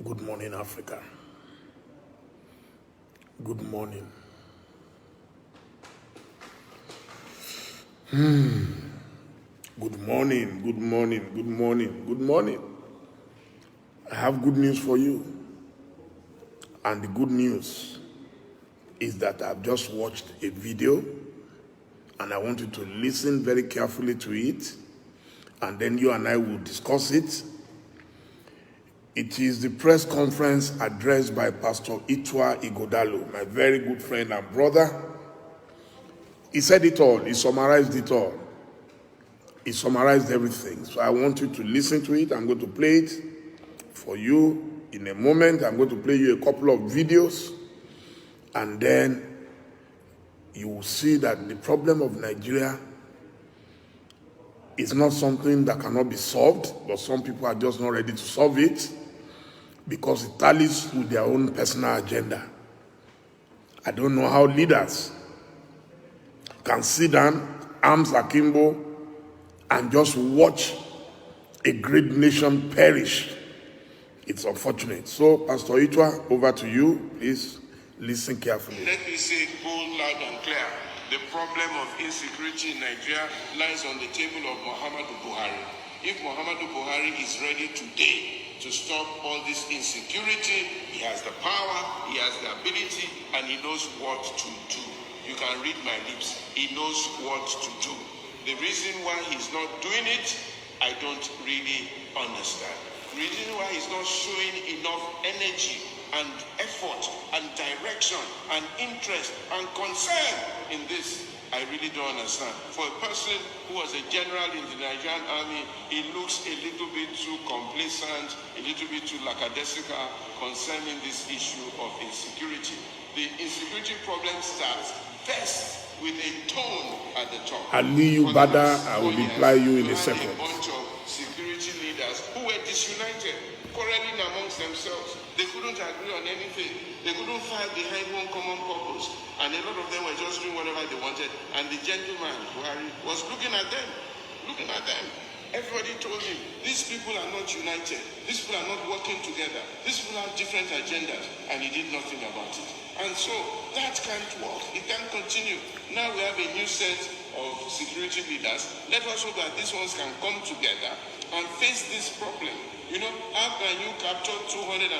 Good morning, Africa. Good morning. Good morning, good morning, good morning, good morning. I have good news for you. And the good news is that I've just watched a video and I want you to listen very carefully to it, and then you and I will discuss it. It is the press conference addressed by Pastor Itwa Igodalo, my very good friend and brother. He said it all. He summarized it all. He summarized everything. So I want you to listen to it. I'm going to play it for you in a moment. I'm going to play you a couple of videos, and then you will see that the problem of Nigeria is not something that cannot be solved, but some people are just not ready to solve it because it tallies with their own personal agenda. I don't know how leaders can sit down, arms akimbo, and just watch a great nation perish. It's unfortunate. So, Pastor Itwa, over to you. Please listen carefully. Let me say bold, loud and clear. The problem of insecurity in Nigeria lies on the table of Muhammad Buhari. If Muhammad Buhari is ready today to stop all this insecurity, he has the power, he has the ability, and he knows what to do. You can read my lips. He knows what to do. The reason why he's not doing it, I don't really understand. The reason why he's not showing enough energy and effort and direction and interest and concern in this, I really don't understand. For a person who was a general in the Nigerian army, he looks a little bit too complacent, a little bit too lackadaisical concerning this issue of insecurity. The insecurity problem starts first with a tone at the top. Aliyu Bada, I will reply you in a second. A bunch of security leaders who were disunited, quarreling amongst themselves. They couldn't agree on anything. They couldn't fight behind one common purpose. And a lot of them were just doing whatever they wanted. And the gentleman, Buhari, was looking at them. Everybody told him, these people are not united. These people are not working together. These people have different agendas. And he did nothing about it. And so that can't work. It can't continue. Now we have a new set of security leaders. Let us hope that these ones can come together and face this problem. You know, how can you capture 257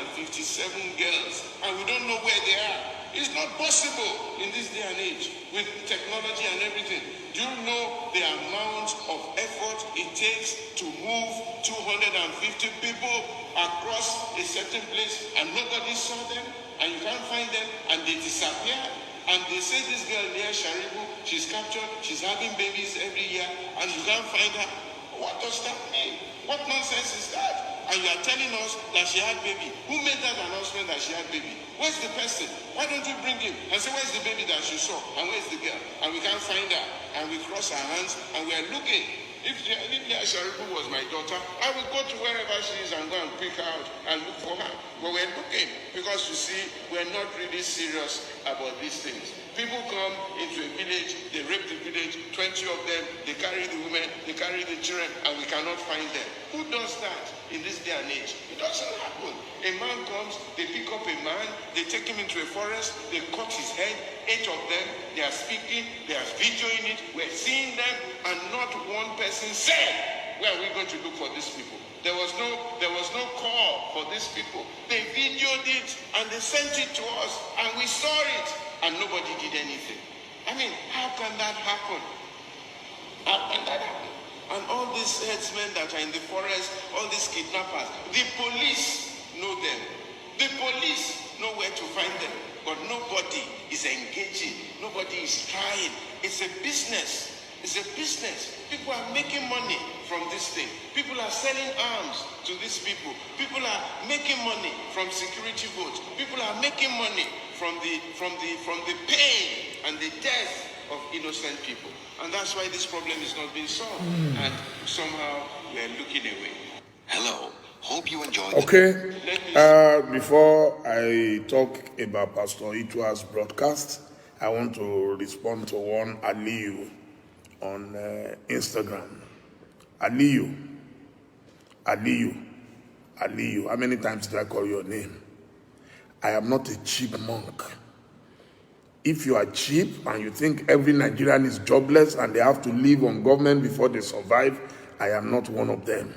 girls and we don't know where they are? It's not possible in this day and age with technology and everything. Do you know the amount of effort it takes to move 250 people across a certain place and nobody saw them and you can't find them and they disappear? And they say this girl near Sharibu, she's captured, she's having babies every year and you can't find her. What does that mean? What nonsense is that? And you are telling us that she had baby. Who made that announcement that she had baby? Where's the person? Why don't you bring him and say, where's the baby that she saw? And where's the girl? And we can't find her. And we cross our hands and we are looking. If Sharibu was my daughter, I would go to wherever she is and go and pick her out and look for her. But we're looking because, you see, we're not really serious about these things. People come into a village, they rape the village, 20 of them, they carry the women, they carry the children, and we cannot find them. Who does that in this day and age? It doesn't happen. A man comes, they pick up a man, they take him into a forest, they cut his head, 8 of them, they are speaking, they are videoing it, we're seeing them, and not one person said, where are we going to look for these people? There was no call for these people. They videoed it and they sent it to us and we saw it and nobody did anything. I mean, how can that happen? How can that happen? And all these headsmen that are in the forest, all these kidnappers, the police know them. The police know where to find them. But nobody is engaging. Nobody is trying. It's a business. It's a business. People are making money from this thing. People are selling arms to these people. People are making money from security votes. People are making money from the pain and the death of innocent people. And that's why this problem is not being solved. And somehow we are looking away. Hello. Hope you enjoyed. Okay. Before I talk about Pastor Itwa's broadcast, I want to respond to one Aliyu on Instagram. Aliyu, Aliyu, how many times did I call your name? I am not a cheap monk. If you are cheap and you think every Nigerian is jobless and they have to live on government before they survive, I am not one of them.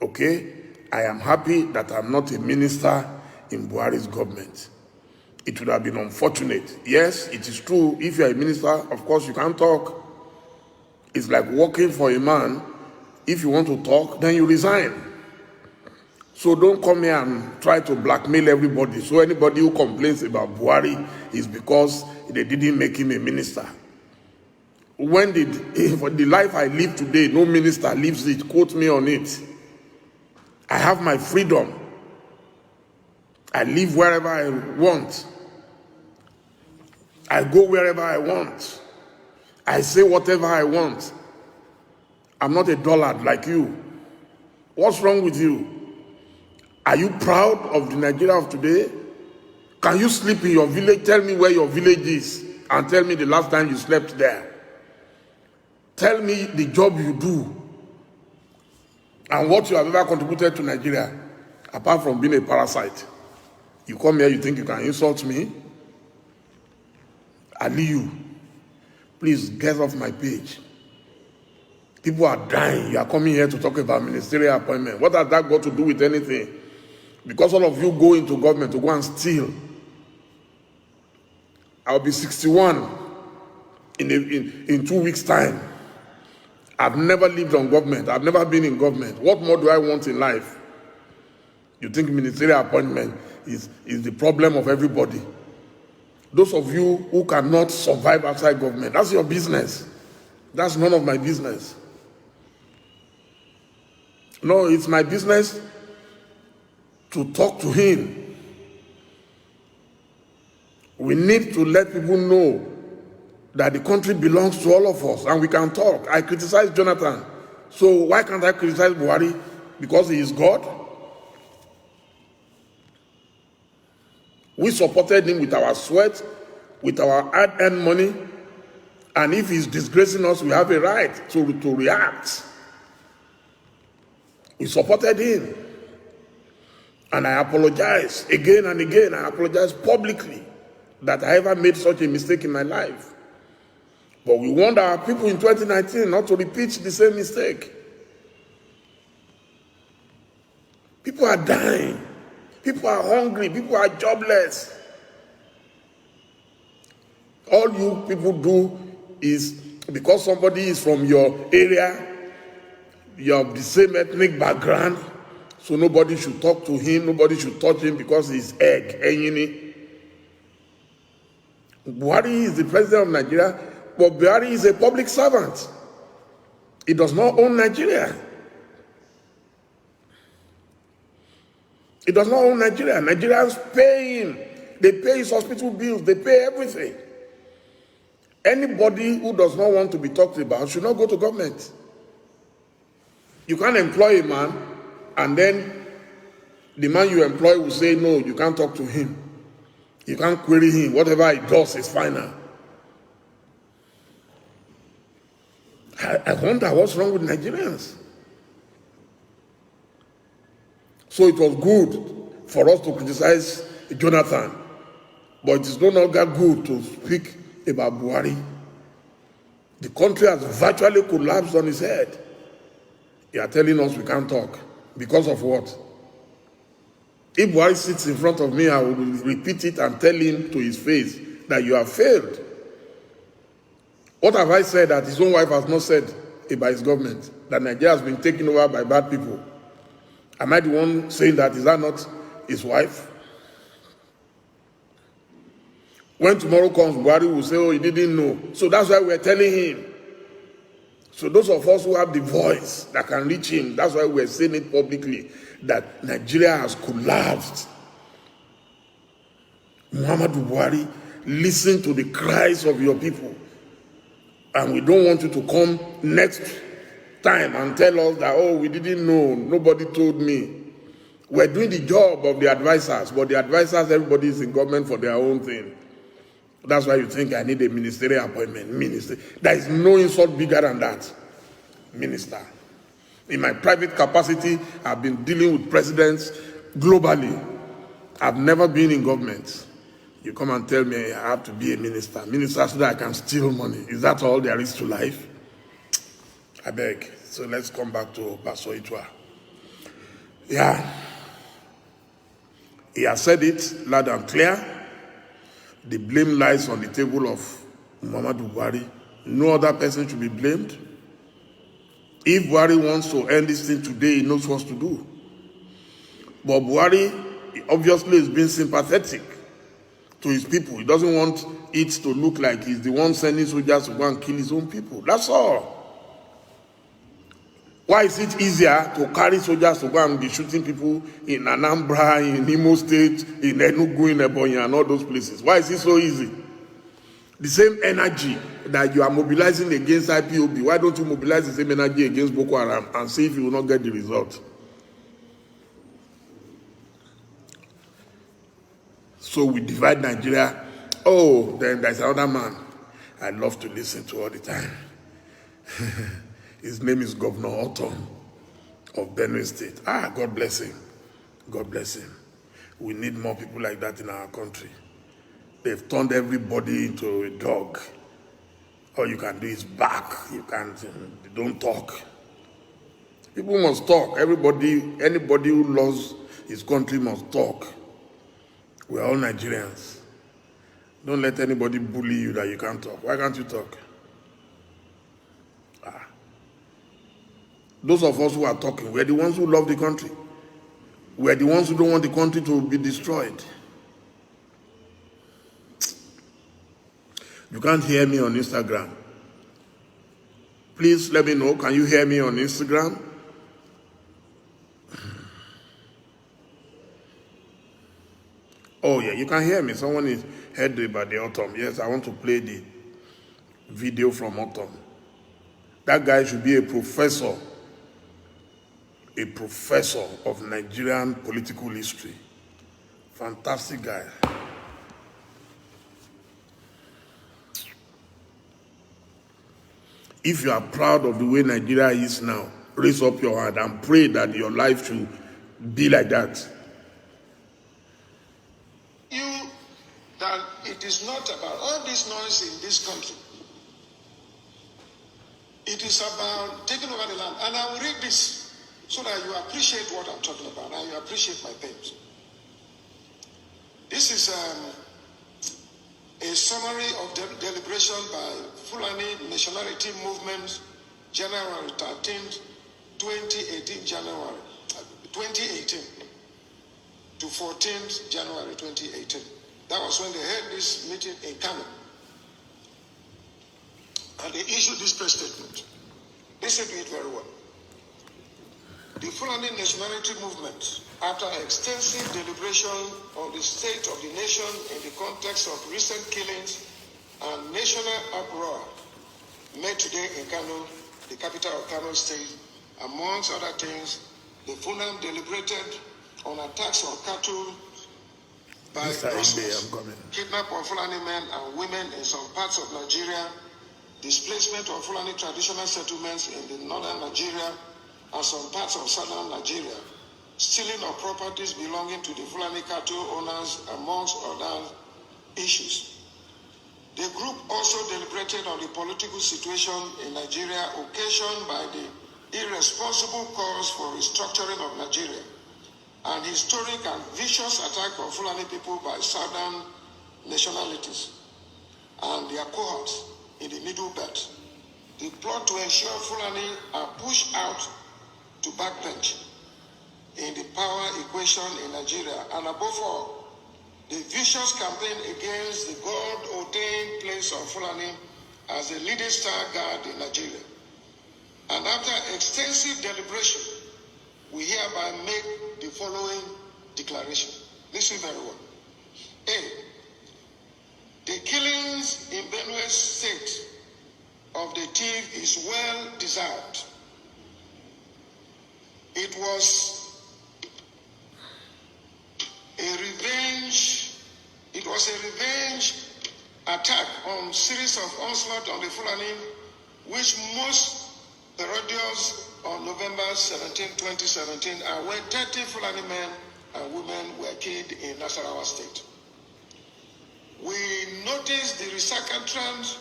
Okay? I am happy that I'm not a minister in Buhari's government. It would have been unfortunate. Yes, it is true. If you're a minister, of course, you can't talk. It's like working for a man. If you want to talk, then you resign. So don't come here and try to blackmail everybody. So anybody who complains about Buhari is because they didn't make him a minister. When for the life I live today, no minister lives it. Quote me on it. I have my freedom. I live wherever I want. I go wherever I want. I say whatever I want. I'm not a dullard like you. What's wrong with you? Are you proud of the Nigeria of today? Can you sleep in your village? Tell me where your village is and tell me the last time you slept there. Tell me the job you do and what you have ever contributed to Nigeria, apart from being a parasite. You come here, you think you can insult me? Aliyu, please get off my page. People are dying. You are coming here to talk about ministerial appointment. What has that got to do with anything? Because all of you go into government to go and steal. I'll be 61 in 2 weeks' time. I've never lived on government. I've never been in government. What more do I want in life? You think ministerial appointment is the problem of everybody? Those of you who cannot survive outside government, that's your business. That's none of my business. No, it's my business to talk to him. We need to let people know that the country belongs to all of us and we can talk. I criticize Jonathan. So why can't I criticize Buhari? Because he is God? We supported him with our sweat, with our hard-earned money, and if he's disgracing us, we have a right to react. We supported him. And I apologize again and again. I apologize publicly that I ever made such a mistake in my life. But we want our people in 2019 not to repeat the same mistake. People are dying. People are hungry. People are jobless. All you people do is, because somebody is from your area, you have the same ethnic background, so nobody should talk to him, nobody should touch him because he's egg. Buhari is the president of Nigeria, but Buhari is a public servant. He does not own Nigeria. He does not own Nigeria. Nigerians pay him. They pay his hospital bills. They pay everything. Anybody who does not want to be talked about should not go to government. You can't employ a man and then the man you employ will say, no, you can't talk to him. You can't query him. Whatever he does is final. I wonder what's wrong with Nigerians. So it was good for us to criticize Jonathan, but it is no longer good to speak about Buhari. The country has virtually collapsed on its head. You are telling us we can't talk. Because of what? If Buhari sits in front of me, I will repeat it and tell him to his face that you have failed. What have I said that his own wife has not said about his government? That Nigeria has been taken over by bad people. Am I the one saying that? Is that not his wife? When tomorrow comes, Buhari will say, oh, he didn't know. So that's why we're telling him. So those of us who have the voice that can reach him, that's why we're saying it publicly, that Nigeria has collapsed. Muhammadu Buhari, listen to the cries of your people. And we don't want you to come next time and tell us that, oh, we didn't know, nobody told me. We're doing the job of the advisors, but the advisors, everybody is in government for their own thing. That's why you think I need a ministerial appointment. Minister. There is no insult bigger than that. Minister. In my private capacity, I've been dealing with presidents globally. I've never been in government. You come and tell me I have to be a minister so that I can steal money. Is that all there is to life? I beg. So let's come back to Pastor Itwa. Yeah. He has said it loud and clear. The blame lies on the table of Muhammad Buhari. No other person should be blamed. If Buhari wants to end this thing today, he knows what to do. But Buhari obviously is being sympathetic to his people. He doesn't want it to look like he's the one sending soldiers to go and kill his own people. That's all. Why is it easier to carry soldiers to go and be shooting people in Anambra, in Imo State, in Enugu, in Ebonyi, and all those places? Why is it so easy? The same energy that you are mobilizing against IPOB, why don't you mobilize the same energy against Boko Haram and see if you will not get the result? So we divide Nigeria. Oh, then there's another man I love to listen to all the time. His name is Governor Autumn of Benue State. God bless him. God bless him. We need more people like that in our country. They've turned everybody into a dog. All you can do is bark. You can't, don't talk. People must talk. Anybody who loves his country must talk. We're all Nigerians. Don't let anybody bully you that you can't talk. Why can't you talk? Those of us who are talking, we're the ones who love the country. We're the ones who don't want the country to be destroyed. You can't hear me on Instagram. Please let me know. Can you hear me on Instagram? Oh yeah, you can hear me. Someone is heard about the Autumn. Yes, I want to play the video from Autumn. That guy should be a professor of Nigerian political history. Fantastic guy. If you are proud of the way Nigeria is now, raise up your hand and pray that your life should be like that. That it is not about all this noise in this country. It is about taking over the land. And I will read this so that you appreciate what I'm talking about and you appreciate my pains. This is a summary of deliberation by Fulani Nationality Movement, January 13th, 2018 to 14th January 2018. That was when they held this meeting in Kano. And they issued this press statement. Listen to it very well. The Fulani Nationality Movement, after extensive deliberation on the state of the nation in the context of recent killings and national uproar, met today in Kano, the capital of Kano State. Amongst other things, the Fulani deliberated on attacks on cattle by rustlers, kidnap of Fulani men and women in some parts of Nigeria, displacement of Fulani traditional settlements in the northern Nigeria and some parts of southern Nigeria, stealing of properties belonging to the Fulani cattle owners, amongst other issues. The group also deliberated on the political situation in Nigeria occasioned by the irresponsible calls for restructuring of Nigeria and historic and vicious attack on Fulani people by southern nationalities and their cohorts in the Middle Belt. The plot to ensure Fulani are pushed out to backbench in the power equation in Nigeria, and above all, the vicious campaign against the God-ordained place of Fulani as the leading star guard in Nigeria. And after extensive deliberation, we hereby make the following declaration. Listen very well. A. The killings in Benue State of the thief is well deserved. It was a revenge attack on series of onslaught on the Fulani, which most parodious on November 17, 2017, where 30 Fulani men and women were killed in Nasarawa State. We noticed the recalcitrant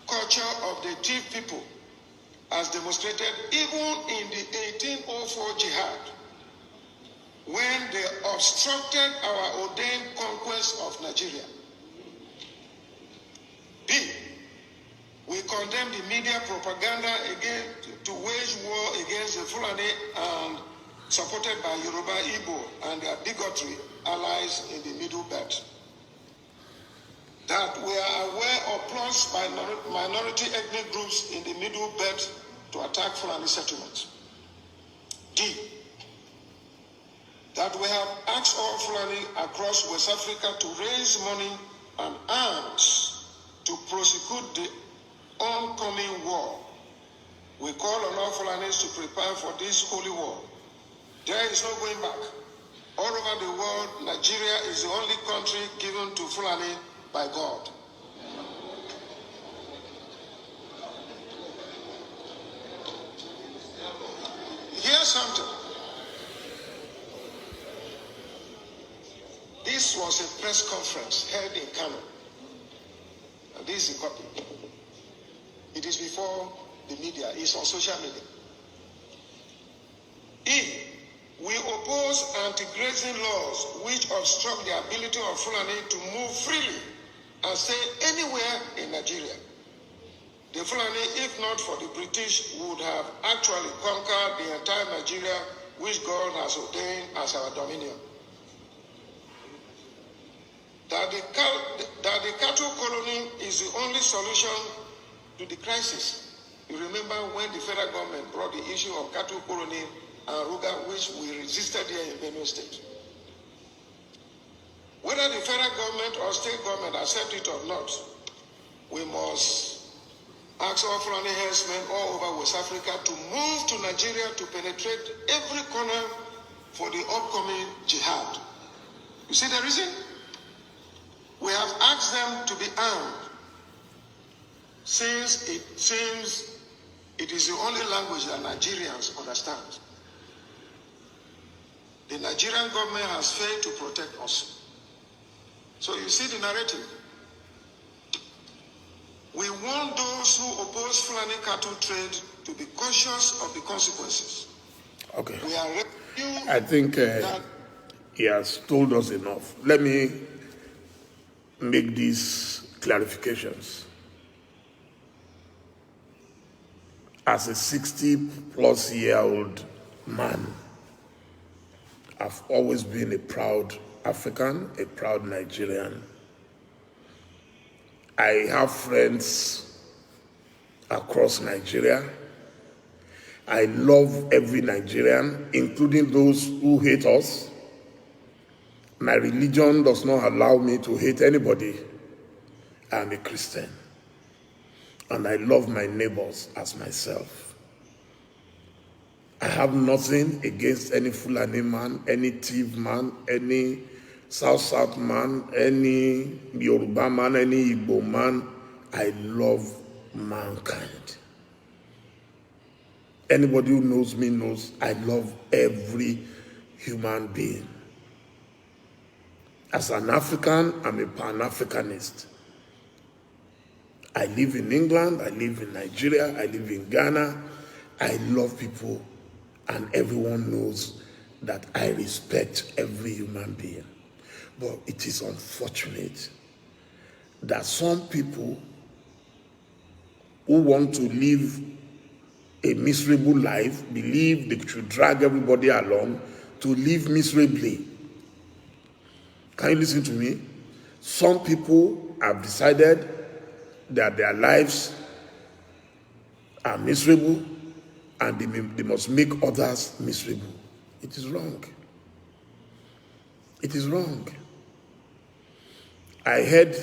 culture of the Tiv people as demonstrated even in the 1804 jihad, when they obstructed our ordained conquest of Nigeria. B, we condemn the media propaganda again to wage war against the Fulani and supported by Yoruba, Igbo, and their bigotry allies in the Middle Belt. That we are aware of plots by minority ethnic groups in the Middle Belt to attack Fulani settlements. D, that we have asked all Fulani across West Africa to raise money and arms to prosecute the oncoming war. We call on all Fulanis to prepare for this holy war. There is no going back. All over the world, Nigeria is the only country given to Fulani by God. Here's something. This was a press conference held in Kano. And this is a copy. It is before the media, it's on social media. E, we oppose anti-grazing laws which obstruct the ability of Fulani to move freely and stay anywhere in Nigeria. The Fulani, if not for the British, would have actually conquered the entire Nigeria which God has ordained as our dominion. That the cattle colony is the only solution to the crisis. You remember when the federal government brought the issue of cattle colony and Ruga, which we resisted here in Benue State. Whether the federal government or state government accept it or not, we must ask all Fulani herdsmen all over West Africa to move to Nigeria to penetrate every corner for the upcoming jihad. You see the reason? We have asked them to be armed, since it seems it is the only language that Nigerians understand. The Nigerian government has failed to protect us. So you see the narrative. We want those who oppose Fulani cattle trade to be cautious of the consequences. Okay. We are I think he has told us enough. Let me make these clarifications. As a 60-plus-year-old man, I've always been a proud African, a proud Nigerian. I have friends across Nigeria. I love every Nigerian, including those who hate us. My religion does not allow me to hate anybody. I'm a Christian. And I love my neighbors as myself. I have nothing against any Fulani man, any Tiv man, any South man, any Yoruba man, any Igbo man. I love mankind. Anybody who knows me knows I love every human being. As an African, I'm a Pan-Africanist. I live in England, I live in Nigeria, I live in Ghana. I love people, and everyone knows that I respect every human being. But it is unfortunate that some people who want to live a miserable life believe they should drag everybody along to live miserably. Can you listen to me? Some people have decided that their lives are miserable and they must make others miserable. It is wrong. It is wrong. I heard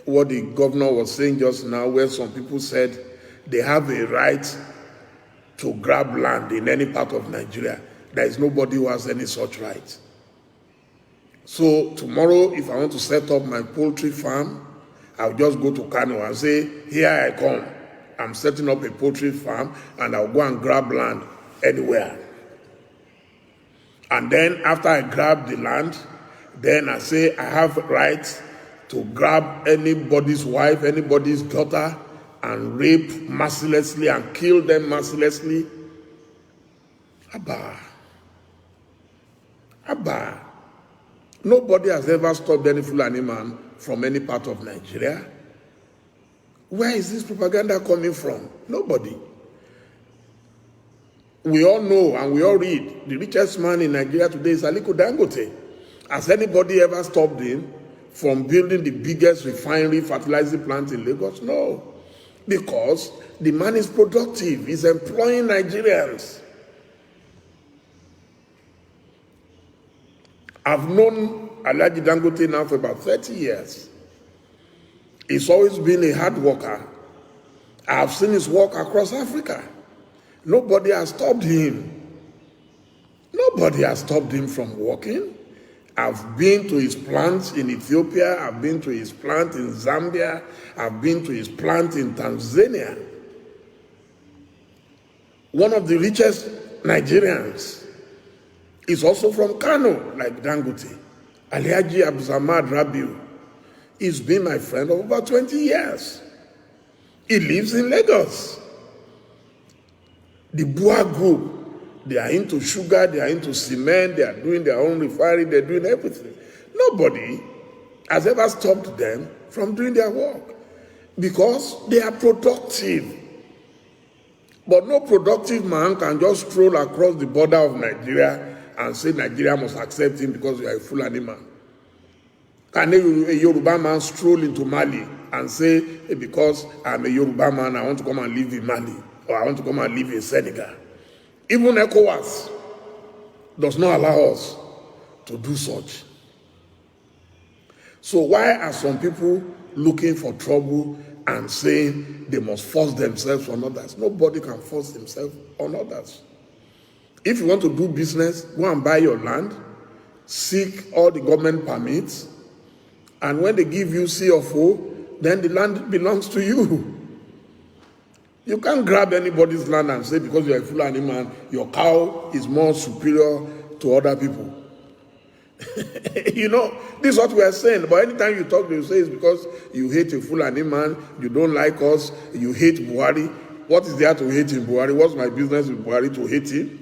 what the governor was saying just now, where some people said they have a right to grab land in any part of Nigeria. There is nobody who has any such right. So tomorrow, if I want to set up my poultry farm, I'll just go to Kano and say, here I come. I'm setting up a poultry farm, and I'll go and grab land anywhere. And then after I grab the land, then I say I have rights to grab anybody's wife, anybody's daughter, and rape mercilessly and kill them mercilessly. Abba. Nobody has ever stopped any Fulani man from any part of Nigeria. Where is this propaganda coming from? Nobody. We all know and we all read, the richest man in Nigeria today is Aliko Dangote. Has anybody ever stopped him from building the biggest refinery fertilizer plant in Lagos? No. Because the man is productive. He's employing Nigerians. I've known Alhaji Dangote now for about 30 years. He's always been a hard worker. I've seen his work across Africa. Nobody has stopped him. Nobody has stopped him from working. I've been to his plant in Ethiopia. I've been to his plant in Zambia. I've been to his plant in Tanzania. One of the richest Nigerians is also from Kano, like Dangote. Alhaji Abdulsamad Rabiu. He's been my friend for over 20 years. He lives in Lagos. The Bua Group, they are into sugar, they are into cement, they are doing their own refinery, they're doing everything. Nobody has ever stopped them from doing their work because they are productive. But no productive man can just stroll across the border of Nigeria and say Nigeria must accept him because you are a Fulani man. Can a Yoruba man stroll into Mali and say, because I'm a Yoruba man, I want to come and live in Mali, or I want to come and live in Senegal? Even ECOWAS does not allow us to do such. So why are some people looking for trouble and saying they must force themselves on others? Nobody can force themselves on others. If you want to do business, go and buy your land, seek all the government permits, and when they give you C of O, then the land belongs to you. You can't grab anybody's land and say because you're a Fulani man, your cow is more superior to other people. You know, this is what we are saying. But anytime you talk, you say it's because you hate a Fulani man, you don't like us, you hate Buhari. What is there to hate in Buhari? What's my business with Buhari to hate him?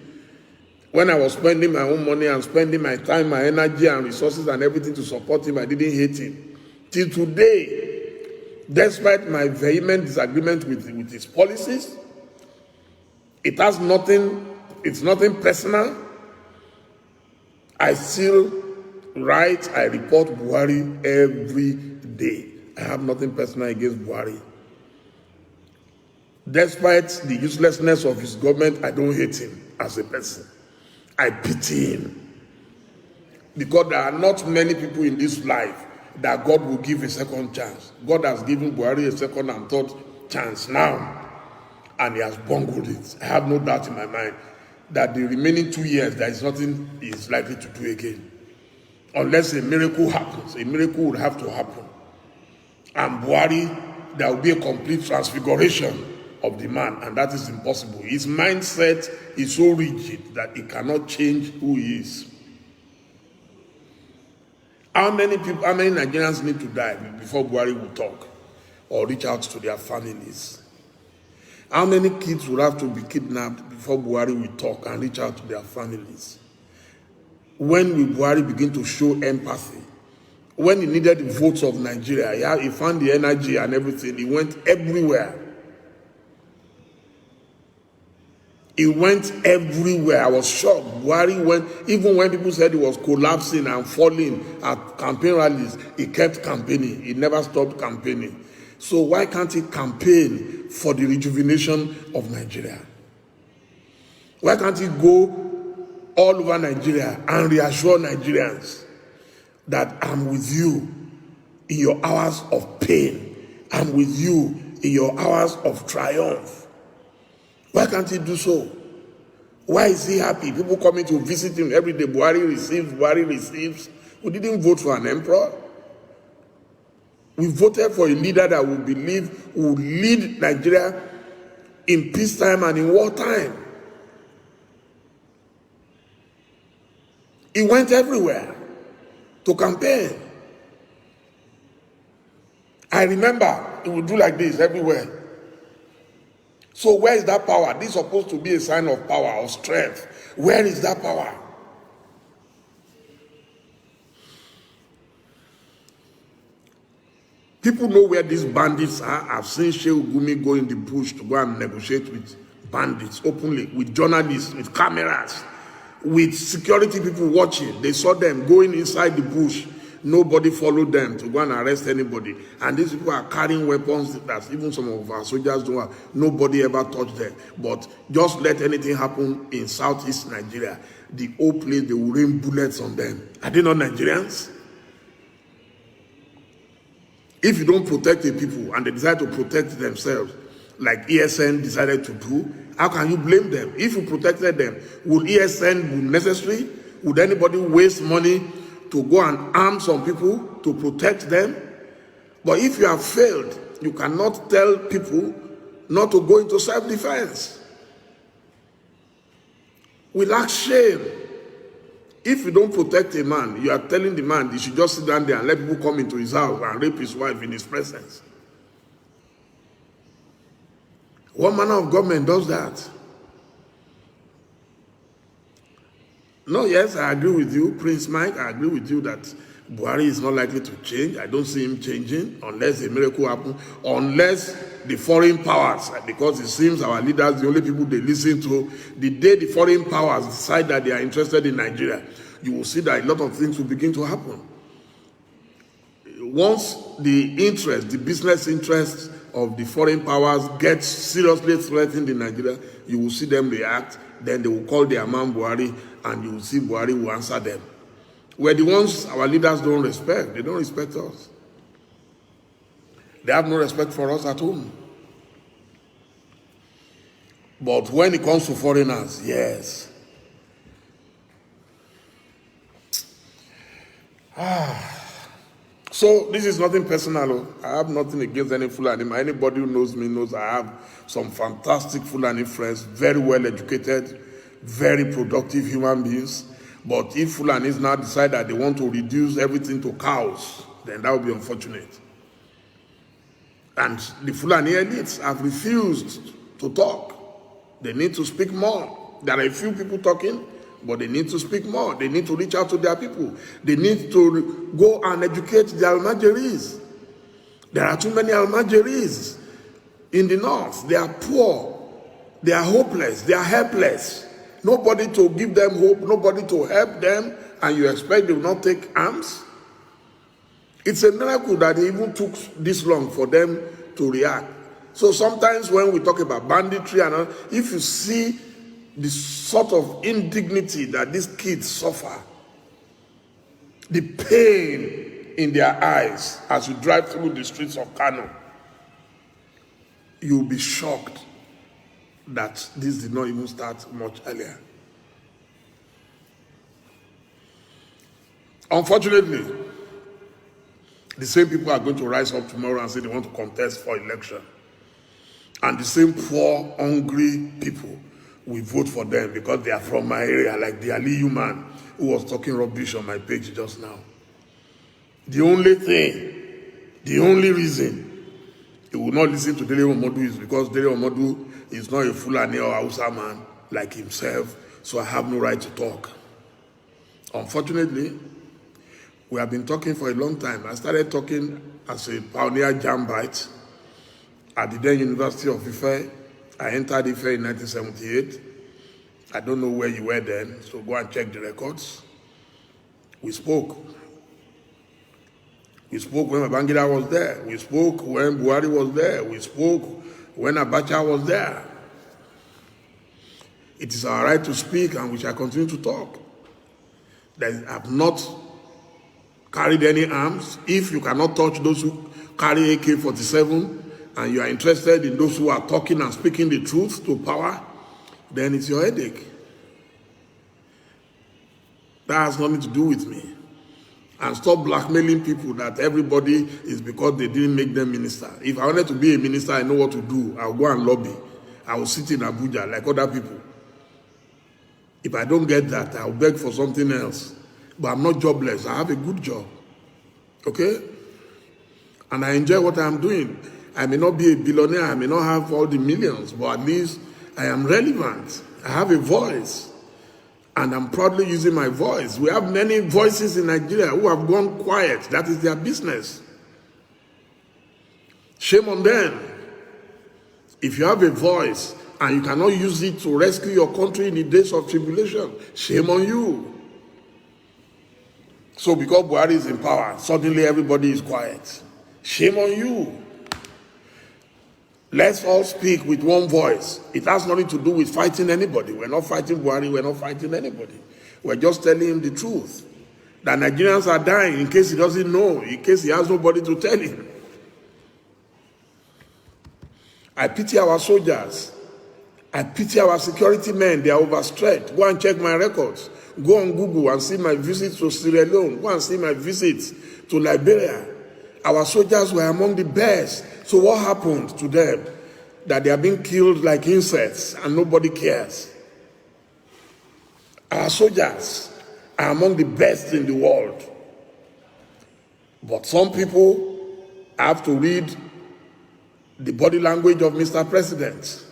When I was spending my own money and spending my time, my energy and resources and everything to support him, I didn't hate him. Till today, despite my vehement disagreement with his policies, it's nothing personal. I still write, I report Buhari every day. I have nothing personal against Buhari. Despite the uselessness of his government, I don't hate him as a person. I pity him. Because there are not many people in this life that God will give a second chance. God has given Buhari a second and third chance now, and he has bungled it. I have no doubt in my mind that the remaining 2 years, there is nothing he is likely to do again. Unless a miracle happens. A miracle would have to happen. And Buhari, there will be a complete transfiguration of the man, and that is impossible. His mindset is so rigid that he cannot change who he is. How many Nigerians need to die before Buhari will talk or reach out to their families? How many kids will have to be kidnapped before Buhari will talk and reach out to their families? When will Buhari begin to show empathy? When he needed the votes of Nigeria, he found the energy and everything. He went everywhere. He went everywhere. I was shocked. Buhari went, even when people said he was collapsing and falling at campaign rallies, he kept campaigning. He never stopped campaigning. So why can't he campaign for the rejuvenation of Nigeria? Why can't he go all over Nigeria and reassure Nigerians that I'm with you in your hours of pain. I'm with you in your hours of triumph. Why can't he do so? Why is he happy? People coming to visit him every day. Buhari receives. We didn't vote for an emperor. We voted for a leader that we believe will lead Nigeria in peacetime and in wartime. He went everywhere to campaign. I remember he would do like this everywhere. So where is that power? This is supposed to be a sign of power, of strength. Where is that power? People know where these bandits are. I've seen Shehu Gumi go in the bush to go and negotiate with bandits openly, with journalists, with cameras, with security people watching. They saw them going inside the bush. Nobody followed them to go and arrest anybody. And these people are carrying weapons that even some of our soldiers don't have. Nobody ever touched them. But just let anything happen in southeast Nigeria, the whole place, they will rain bullets on them. Are they not Nigerians? If you don't protect the people and they decide to protect themselves, like ESN decided to do, how can you blame them? If you protected them, would ESN be necessary? Would anybody waste money to go and arm some people to protect them? But if you have failed, you cannot tell people not to go into self-defense. We lack shame. If you don't protect a man, you are telling the man he should just sit down there and let people come into his house and rape his wife in his presence. What manner of government does that? No, yes, I agree with you, Prince Mike. I agree with you that Buhari is not likely to change. I don't see him changing unless a miracle happens, unless the foreign powers, because it seems our leaders, the only people they listen to, the day the foreign powers decide that they are interested in Nigeria, you will see that a lot of things will begin to happen. Once the interest, the business interests of the foreign powers gets seriously threatened in Nigeria, you will see them react. Then they will call their man Buhari, and you will see Buhari will answer them. We're the ones our leaders don't respect. They don't respect us. They have no respect for us at home. But when it comes to foreigners, yes. So this is nothing personal. I have nothing against any Fulani. Anybody who knows me knows I have some fantastic Fulani friends, very well educated, very productive human beings. But if Fulanis now decide that they want to reduce everything to cows, then that would be unfortunate. And the Fulani elites have refused to talk. They need to speak more. There are a few people talking, but they need to speak more. They need to reach out to their people. They need to go and educate the Almajiris. There are too many Almajiris in the north. They are poor. They are hopeless. They are helpless. Nobody to give them hope, nobody to help them, and you expect they will not take arms? It's a miracle that it even took this long for them to react. So sometimes when we talk about banditry, and if you see the sort of indignity that these kids suffer, the pain in their eyes as you drive through the streets of Kano, you'll be shocked that this did not even start much earlier. Unfortunately, the same people are going to rise up tomorrow and say they want to contest for election. And the same poor, hungry people will vote for them because they are from my area, like the Aliyu man who was talking rubbish on my page just now. The only reason he will not listen to Dele Muhamod is because Dele Muhamod is not a Fulani or Hausa man like himself, so I have no right to talk. Unfortunately, we have been talking for a long time. I started talking as a pioneer jambite at the then University of Ife. I entered Ife in 1978. I don't know where you were then, so go and check the records. We spoke. We spoke when Babangida was there. We spoke when Buhari was there. We spoke when Abacha was there. It is our right to speak, and we shall continue to talk. They have not carried any arms. If you cannot touch those who carry AK-47, and you are interested in those who are talking and speaking the truth to power, then it's your headache. That has nothing to do with me. And stop blackmailing people that everybody is because they didn't make them minister. If I wanted to be a minister, I know what to do. I'll go and lobby. I will sit in Abuja like other people. If I don't get that, I'll beg for something else. but I'm not jobless. I have a good job. Okay? And I enjoy what I'm doing. I may not be a billionaire, I may not have all the millions, but at least I am relevant. I have a voice. And I'm proudly using my voice. We have many voices in Nigeria who have gone quiet. That is their business. Shame on them. If you have a voice and you cannot use it to rescue your country in the days of tribulation, shame on you. So because Buhari is in power, suddenly everybody is quiet. Shame on you. Let's all speak with one voice. It has nothing to do with fighting anybody. We're not fighting Buhari, we're not fighting anybody. We're just telling him the truth. That Nigerians are dying in case he doesn't know, in case he has nobody to tell him. I pity our soldiers. I pity our security men. They are overstretched. Go and check my records. Go on Google and see my visits to Sierra Leone. Go and see my visits to Liberia. Our soldiers were among the best. So what happened to them? That they are being killed like insects and nobody cares. Our soldiers are among the best in the world. But some people have to read the body language of Mr. President.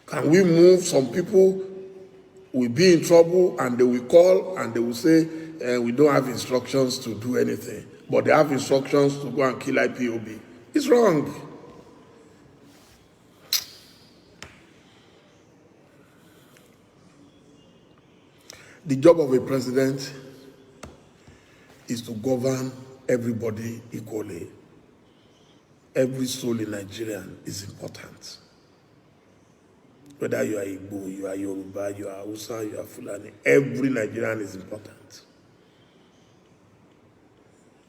Can we move? Some people will be in trouble and they will call and they will say, we don't have instructions to do anything. But they have instructions to go and kill IPOB. It's wrong. The job of a president is to govern everybody equally. Every soul in Nigeria is important. Whether you are Igbo, you are Yoruba, you are Hausa, you are Fulani, every Nigerian is important.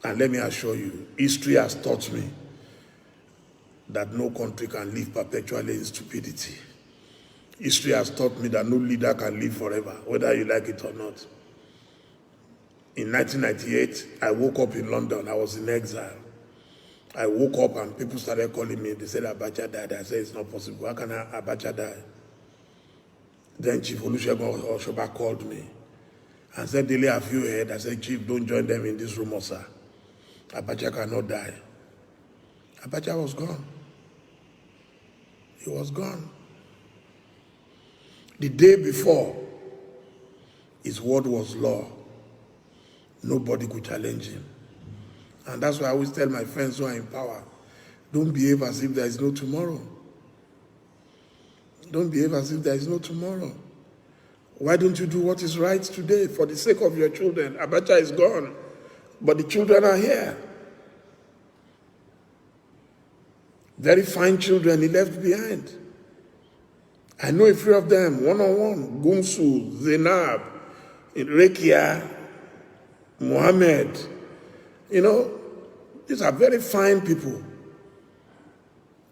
And let me assure you, history has taught me that no country can live perpetually in stupidity. History has taught me that no leader can live forever, whether you like it or not. In 1998, I woke up in London. I was in exile. I woke up and people started calling me. They said, Abacha died. I said, it's not possible. How can Abacha die? Then Chief Olusegun Oshoba called me and said, Dele, have you heard? I said, Chief, don't join them in this rumor, sir. Abacha cannot die. Abacha was gone. He was gone. The day before, his word was law. Nobody could challenge him. And that's why I always tell my friends who are in power, don't behave as if there is no tomorrow. Don't behave as if there is no tomorrow. Why don't you do what is right today for the sake of your children? Abacha is gone, but the children are here. Very fine children he left behind. I know a few of them, one-on-one. Gumsu, Zainab, Rekia, Mohammed. You know, these are very fine people.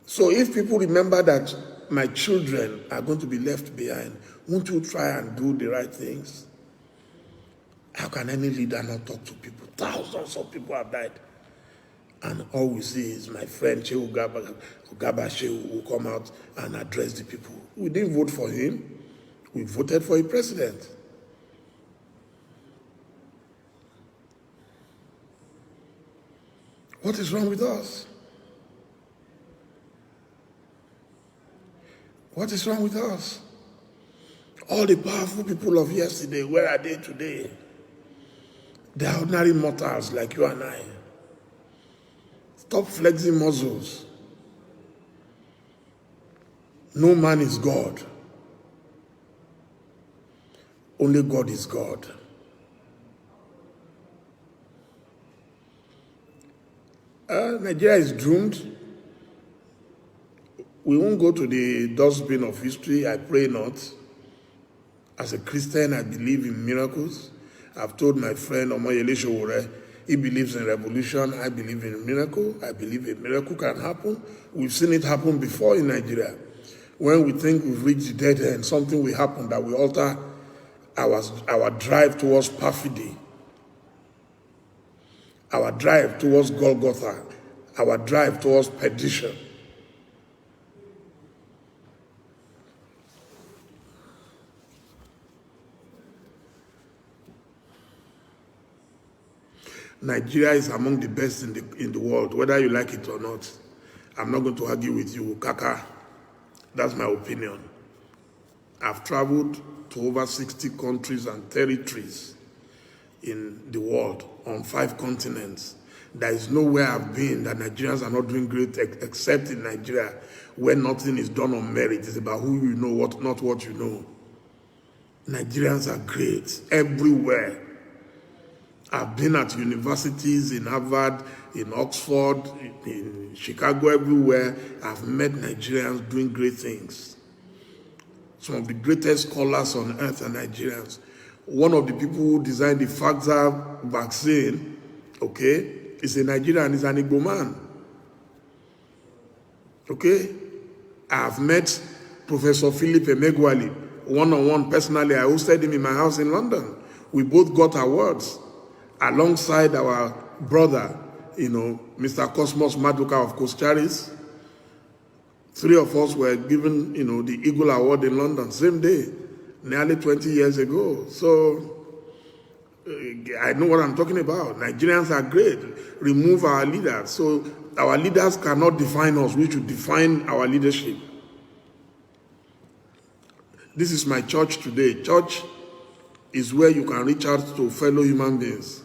So if people remember that my children are going to be left behind, won't you try and do the right things? How can any leader not talk to people? Thousands of people have died. And all we see is my friend Shehu Gaba Shehu will come out and address the people. We didn't vote for him. We voted for a president. What is wrong with us? What is wrong with us? All the powerful people of yesterday, where are they today? They are ordinary mortals like you and I. Stop flexing muscles. No man is God. Only God is God. Nigeria is doomed. We won't go to the dustbin of history. I pray not. As a Christian, I believe in miracles. I've told my friend Omoyele Sowore, he believes in revolution. I believe in a miracle. I believe a miracle can happen. We've seen it happen before in Nigeria. When we think we've reached the dead end, something will happen that will alter our drive towards perfidy, our drive towards Golgotha, our drive towards perdition. Nigeria is among the best in the world, whether you like it or not. I'm not going to argue with you, Kaka. That's my opinion. I've traveled to over 60 countries and territories in the world on 5 continents. There is nowhere I've been that Nigerians are not doing great except in Nigeria, where nothing is done on merit. It's about who you know, not what you know. Nigerians are great everywhere. I've been at universities in Harvard, in Oxford, in Chicago, everywhere. I've met Nigerians doing great things. Some of the greatest scholars on earth are Nigerians. One of the people who designed the Pfizer vaccine, okay, is a Nigerian, is an Igbo man. Okay? I've met Professor Philip Emegwali one-on-one personally. I hosted him in my house in London. We both got awards alongside our brother, Mr. Cosmos Maduka of Costaris. 3 of us were given, the Eagle Award in London, same day, nearly 20 years ago. So I know what I'm talking about. Nigerians are great. Remove our leaders. So our leaders cannot define us. We should define our leadership. This is my church today. Church is where you can reach out to fellow human beings.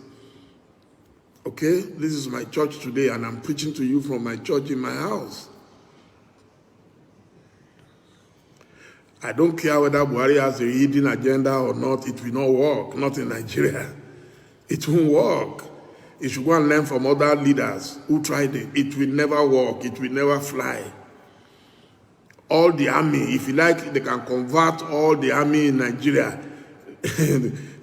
Okay? This is my church today, and I'm preaching to you from my church in my house. I don't care whether Buhari has a hidden agenda or not, it will not work, not in Nigeria. It won't work. You should go and learn from other leaders who tried it. It will never work, it will never fly. All the army, if you like, they can convert all the army in Nigeria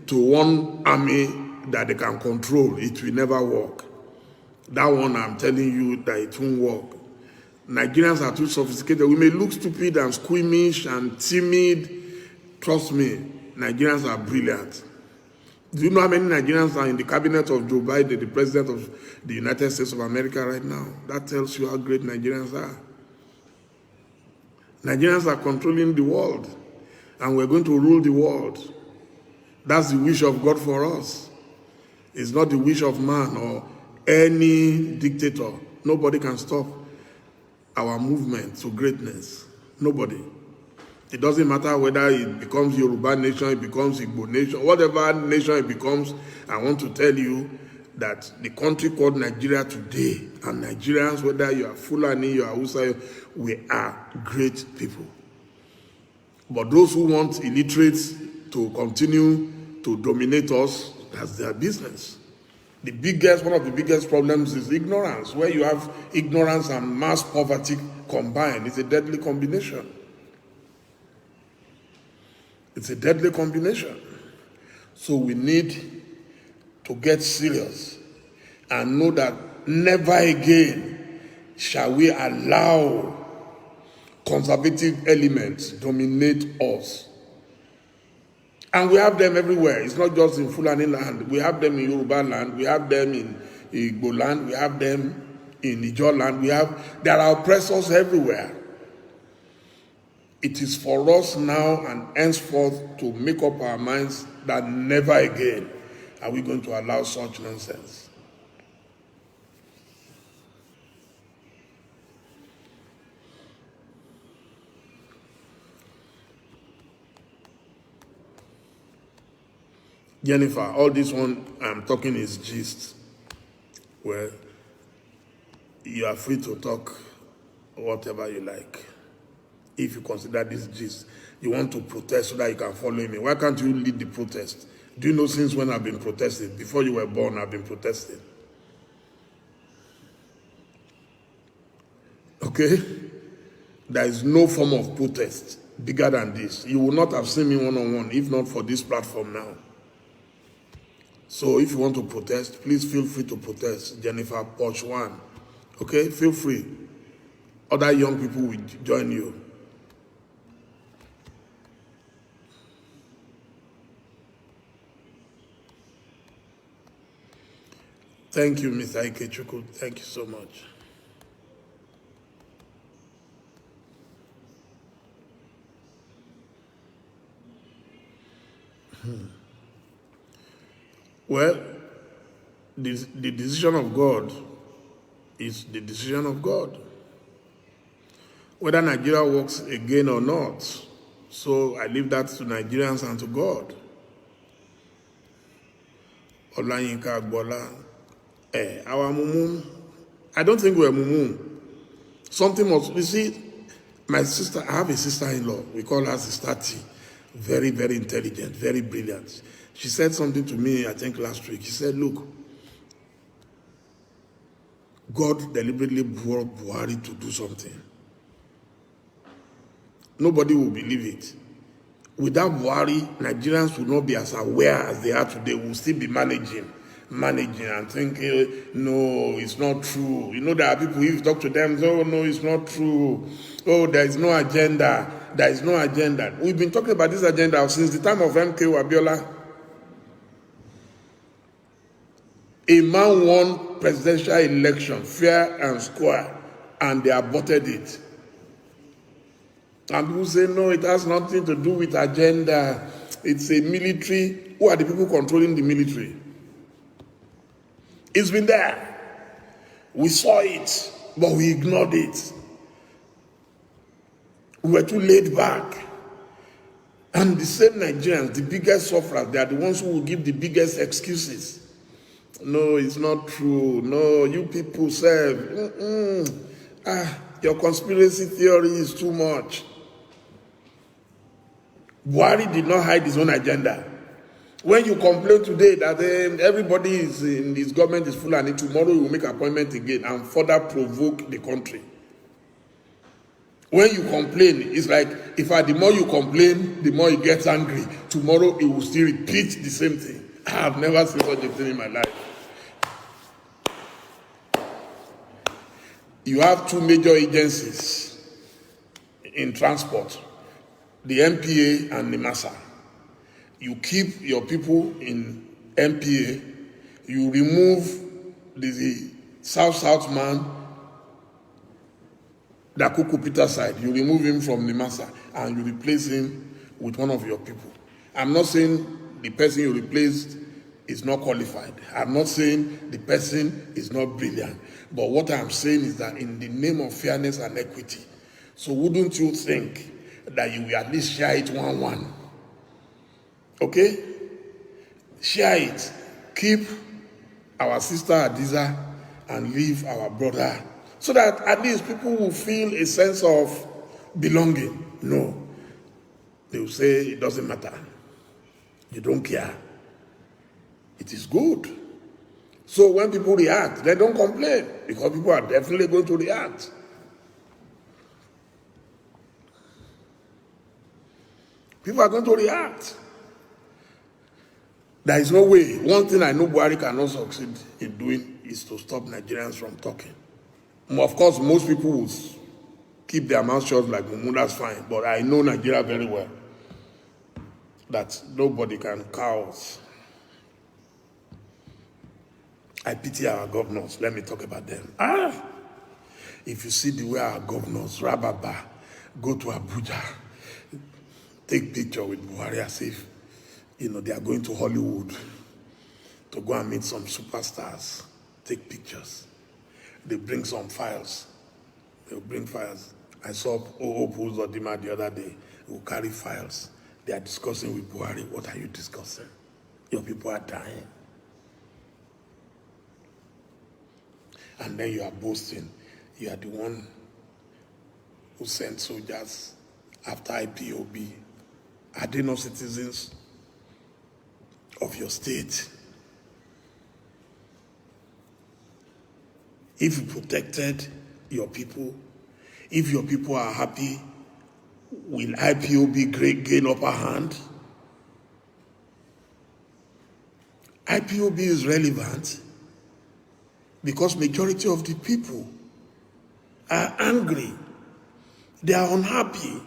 to one army that they can control. It will never work. That one, I'm telling you that it won't work. Nigerians are too sophisticated. We may look stupid and squeamish and timid. Trust me, Nigerians are brilliant. Do you know how many Nigerians are in the cabinet of Joe Biden, the president of the United States of America right now? That tells you how great Nigerians are. Nigerians are controlling the world, and we're going to rule the world. That's the wish of God for us. It's not the wish of man or any dictator. Nobody can stop our movement to greatness. Nobody. It doesn't matter whether it becomes Yoruba nation, it becomes Igbo nation, whatever nation it becomes. I want to tell you that the country called Nigeria today, and Nigerians, whether you are Fulani, you are Hausa, we are great people. But those who want illiterates to continue to dominate us, that's their business. One of the biggest problems is ignorance. Where you have ignorance and mass poverty combined, it's a deadly combination. It's a deadly combination. So we need to get serious and know that never again shall we allow conservative elements dominate us. And we have them everywhere. It's not just in Fulani land. We have them in Yoruba land. We have them in Igbo land. We have them in Ijaw land. There are oppressors everywhere. It is for us now and henceforth to make up our minds that never again are we going to allow such nonsense. Jennifer, all this one I'm talking is gist. Well, you are free to talk whatever you like. If you consider this gist, you want to protest so that you can follow me. Why can't you lead the protest? Do you know since when I've been protesting? Before you were born, I've been protesting. Okay? There is no form of protest bigger than this. You will not have seen me one-on-one if not for this platform now. So if you want to protest, please feel free to protest. Jennifer Poch 1. Okay? Feel free. Other young people will join you. Thank you, Mr. Ikechukwu. Thank you so much. Well, the decision of God is the decision of God. Whether Nigeria works again or not, so I leave that to Nigerians and to God. Olayinka Agbola, our mumu, I don't think we're mumu. Something must, you see, my sister, I have a sister-in-law, we call her Sister T, very, very intelligent, very brilliant. She said something to me, I think last week. She said, look, God deliberately brought Buhari to do something. Nobody will believe it. Without Buhari, Nigerians will not be as aware as they are today. We'll still be managing and thinking, no, it's not true. You know, there are people, if you talk to them, oh, no, it's not true. Oh, there is no agenda. There is no agenda. We've been talking about this agenda since the time of MK Abiola. A man won presidential election, fair and square, and they aborted it. And people say, no, it has nothing to do with agenda. It's a military. Who are the people controlling the military? It's been there. We saw it, but we ignored it. We were too laid back. And the same Nigerians, the biggest sufferers, they are the ones who will give the biggest excuses. No, it's not true. No, you people say, your conspiracy theory is too much. Buhari did not hide his own agenda. When you complain today that everybody is in his government is full and tomorrow you will make appointment again and further provoke the country. When you complain, it's like the more you complain, the more he gets angry. Tomorrow he will still repeat the same thing. I have never seen such a thing in my life. You have two major agencies in transport, the MPA and the MASA. You keep your people in MPA, you remove the South man, the Akuku Peter side, you remove him from the MASA and you replace him with one of your people. I'm not saying the person you replaced is not qualified. I'm not saying the person is not brilliant. But what I'm saying is that in the name of fairness and equity, so wouldn't you think that you will at least share it 1-1? Okay? Share it. Keep our sister Adiza and leave our brother. So that at least people will feel a sense of belonging. No. They will say it doesn't matter. You don't care. It is good. So when people react, they don't complain because people are definitely going to react. People are going to react. There is no way. One thing I know Buhari cannot succeed in doing is to stop Nigerians from talking. Of course, most people will keep their mouth shut like Mumu, that's fine. But I know Nigeria very well. That nobody can cow us. I pity our governors. Let me talk about them. If you see the way our governors, Rababa, go to Abuja, take picture with Buhari as if, they are going to Hollywood to go and meet some superstars, take pictures. They bring some files. They'll bring files. I saw Zodima the other day. They will carry files. They are discussing with Buhari. What are you discussing? Your people are dying. And then you are boasting. You are the one who sent soldiers after IPOB. Are they not citizens of your state? If you protected your people, if your people are happy, will IPOB gain upper hand? IPOB is relevant because majority of the people are angry. They are unhappy.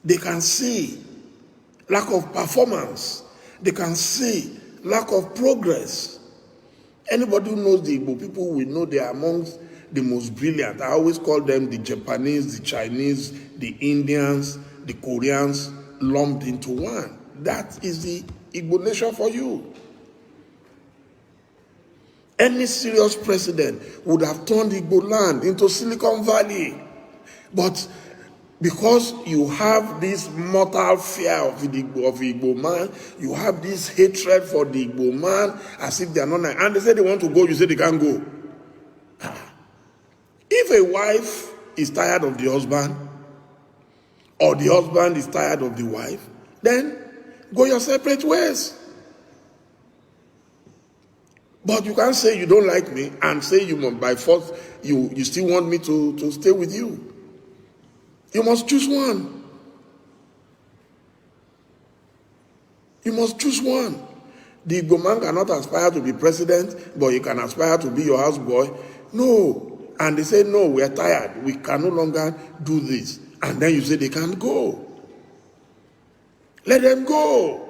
They can see lack of performance. They can see lack of progress. Anybody who knows the Igbo people will know they are amongst the most brilliant. I always call them the Japanese, the Chinese, the Indians, the Koreans lumped into one. That is the Igbo nation for you. Any serious president would have turned Igbo land into Silicon Valley. But because you have this mortal fear of the Igbo man, you have this hatred for the Igbo man, as if they are not nice. And they say they want to go, you say they can't go. If a wife is tired of the husband, or the husband is tired of the wife, then go your separate ways. But you can't say you don't like me and say you must, by force, you still want me to stay with you. You must choose one. You must choose one. The Igbo man cannot aspire to be president, but he can aspire to be your houseboy. No. And they say, no, we are tired. We can no longer do this. And then you say they can't go. Let them go.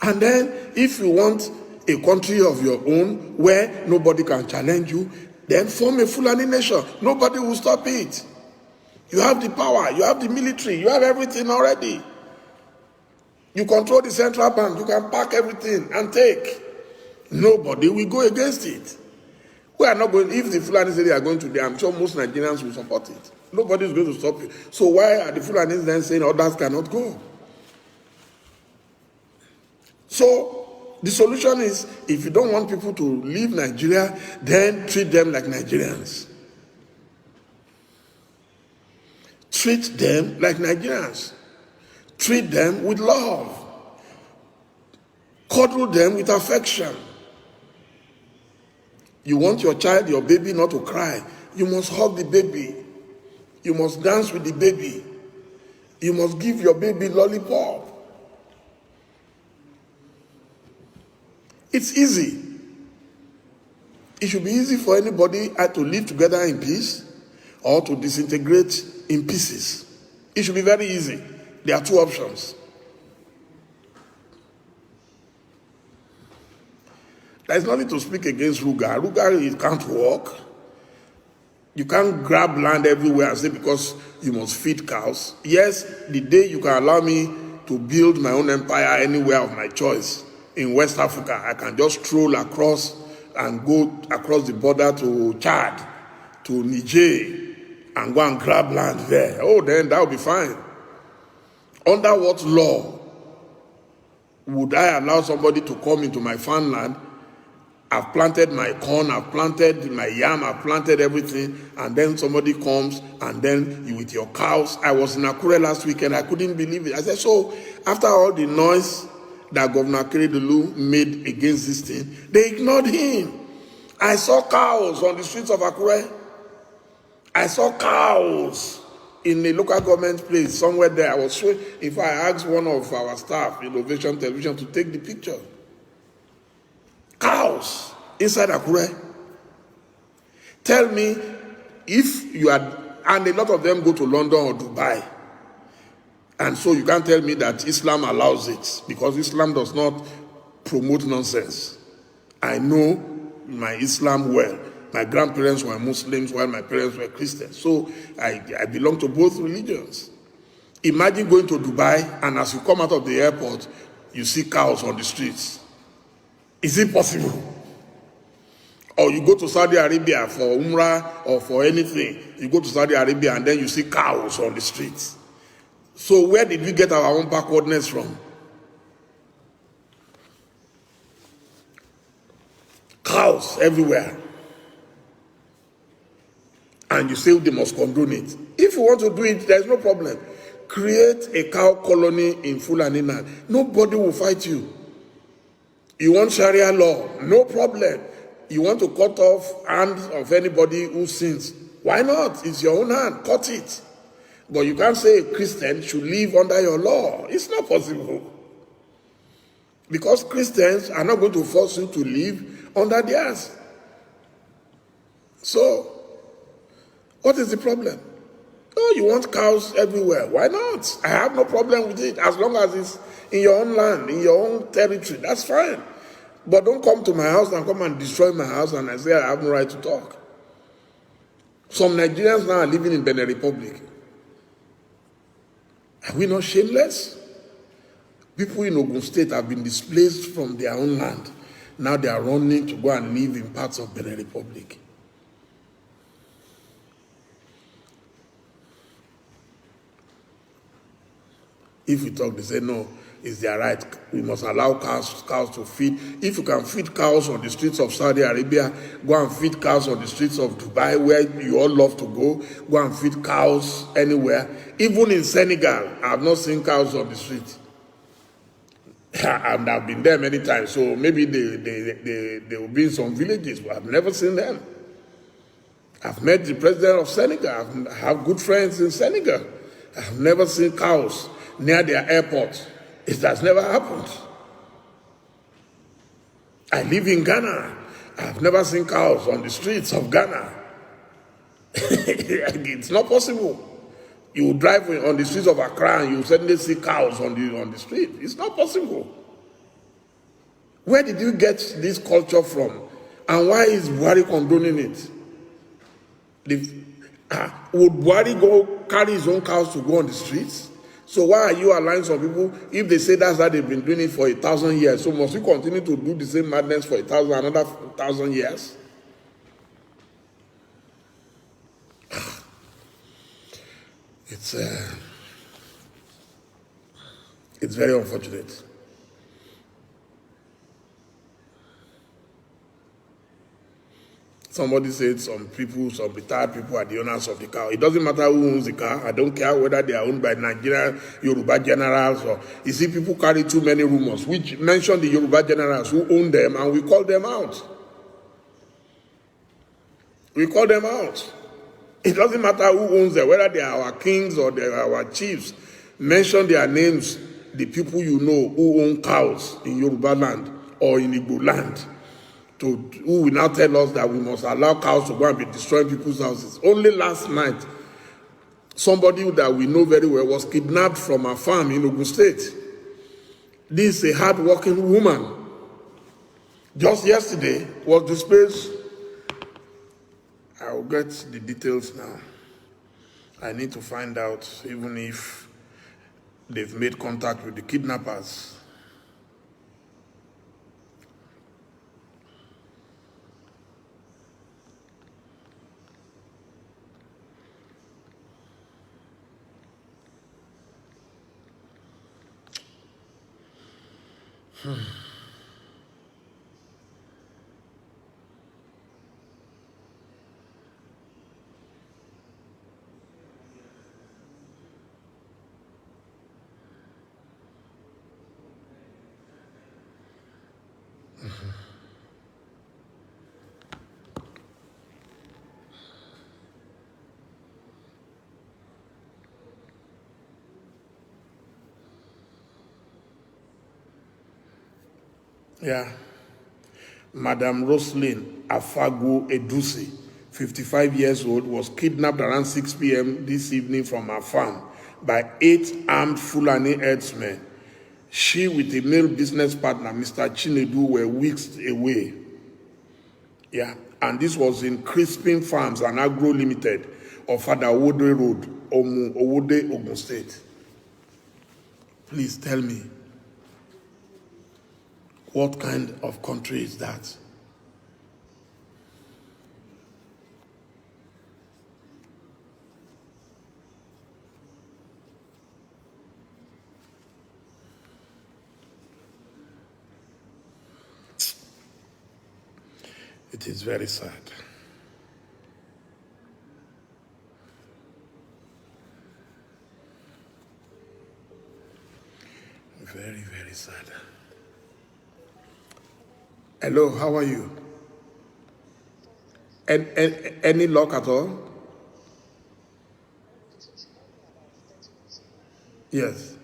And then if you want a country of your own where nobody can challenge you, then form a Fulani nation. Nobody will stop it. You have the power, you have the military, you have everything already. You control the central bank, you can pack everything and take. Nobody will go against it. We are not going, if the Fulani say they are going to there, I'm sure most Nigerians will support it. Nobody is going to stop you. So why are the Fulanis then saying others cannot go? So the solution is, if you don't want people to leave Nigeria, then treat them like Nigerians. Treat them like Nigerians. Treat them with love. Cuddle them with affection. You want your child, your baby not to cry. You must hug the baby. You must dance with the baby. You must give your baby lollipop. It's easy. It should be easy for anybody to live together in peace or to disintegrate in pieces. It should be very easy. There are two options. There is nothing to speak against Ruga. Ruga, it can't work. You can't grab land everywhere and say because you must feed cows. Yes, the day you can allow me to build my own empire anywhere of my choice in West Africa, I can just stroll across and go across the border to Chad, to Niger, and go and grab land there. Oh, then that will be fine. Under what law would I allow somebody to come into my farmland? I've planted my corn, I've planted my yam, I've planted everything, and then somebody comes, and then you with your cows. I was in Akure last weekend, I couldn't believe it. I said, so after all the noise that Governor Akeredolu made against this thing, they ignored him. I saw cows on the streets of Akure. I saw cows in a local government place somewhere there. I was sure if I asked one of our staff, Innovation Television, to take the picture. Cows inside Akure. Tell me if you are, and a lot of them go to London or Dubai, and so you can't tell me that Islam allows it, because Islam does not promote nonsense. I know my Islam well. My grandparents were Muslims while my parents were Christians. So I belong to both religions. Imagine going to Dubai and as you come out of the airport, you see cows on the streets. Is it possible? Or you go to Saudi Arabia for Umrah or for anything. You go to Saudi Arabia and then you see cows on the streets. So where did we get our own backwardness from? Cows everywhere. And you say they must condone it. If you want to do it, there's no problem. Create a cow colony in Fulani land. Nobody will fight you. You want Sharia law? No problem. You want to cut off hands of anybody who sins? Why not? It's your own hand. Cut it. But you can't say a Christian should live under your law. It's not possible. Because Christians are not going to force you to live under theirs. So, what is the problem? Oh, you want cows everywhere. Why not? I have no problem with it. As long as it's in your own land, in your own territory, that's fine. But don't come to my house and come and destroy my house and I say I have no right to talk. Some Nigerians now are living in Benin Republic. Are we not shameless? People in Ogun State have been displaced from their own land. Now they are running to go and live in parts of Benin Republic. If we talk, they say, no, it's their right. We must allow cows to feed. If you can feed cows on the streets of Saudi Arabia, go and feed cows on the streets of Dubai, where you all love to go. Go and feed cows anywhere. Even in Senegal, I have not seen cows on the street. And I've been there many times, so maybe they will be in some villages, but I've never seen them. I've met the president of Senegal. I have good friends in Senegal. I've never seen cows near their airport. It has never happened. I live in Ghana. I've never seen cows on the streets of Ghana. It's not possible. You drive on the streets of Accra and you suddenly see cows on the street. It's not possible. Where did you get this culture from? And why is Buhari condoning it? Would Buhari go carry his own cows to go on the streets? So why are you allowing some people, if they say that's how they've been doing it for 1,000 years, so must we continue to do the same madness for another 1,000 years? It's very unfortunate. Somebody said some retired people are the owners of the car. It doesn't matter who owns the car. I don't care whether they are owned by Nigerian Yoruba generals or you see people carry too many rumors, which mention the Yoruba generals who own them, and we call them out. We call them out. It doesn't matter who owns them, whether they are our kings or they are our chiefs. Mention their names, the people you know who own cows in Yoruba land or in Igbo land. Who will now tell us that we must allow cows to go and be destroying people's houses. Only last night, somebody that we know very well was kidnapped from a farm in Ogun State. This is a hard-working woman. Just yesterday was displaced. I'll get the details now. I need to find out even if they've made contact with the kidnappers. Yeah. Madam Roslyn Afago Edusi, 55 years old, was kidnapped around 6 p.m. this evening from her farm by 8 armed Fulani herdsmen. She, with a male business partner, Mr. Chinedu, were weeks away. Yeah. And this was in Crispin Farms and Agro Limited of Adawode Road, Owode, Ogun State. Please tell me, what kind of country is that? It is very sad. Very, very sad. Hello, how are you? Any luck at all? Yes.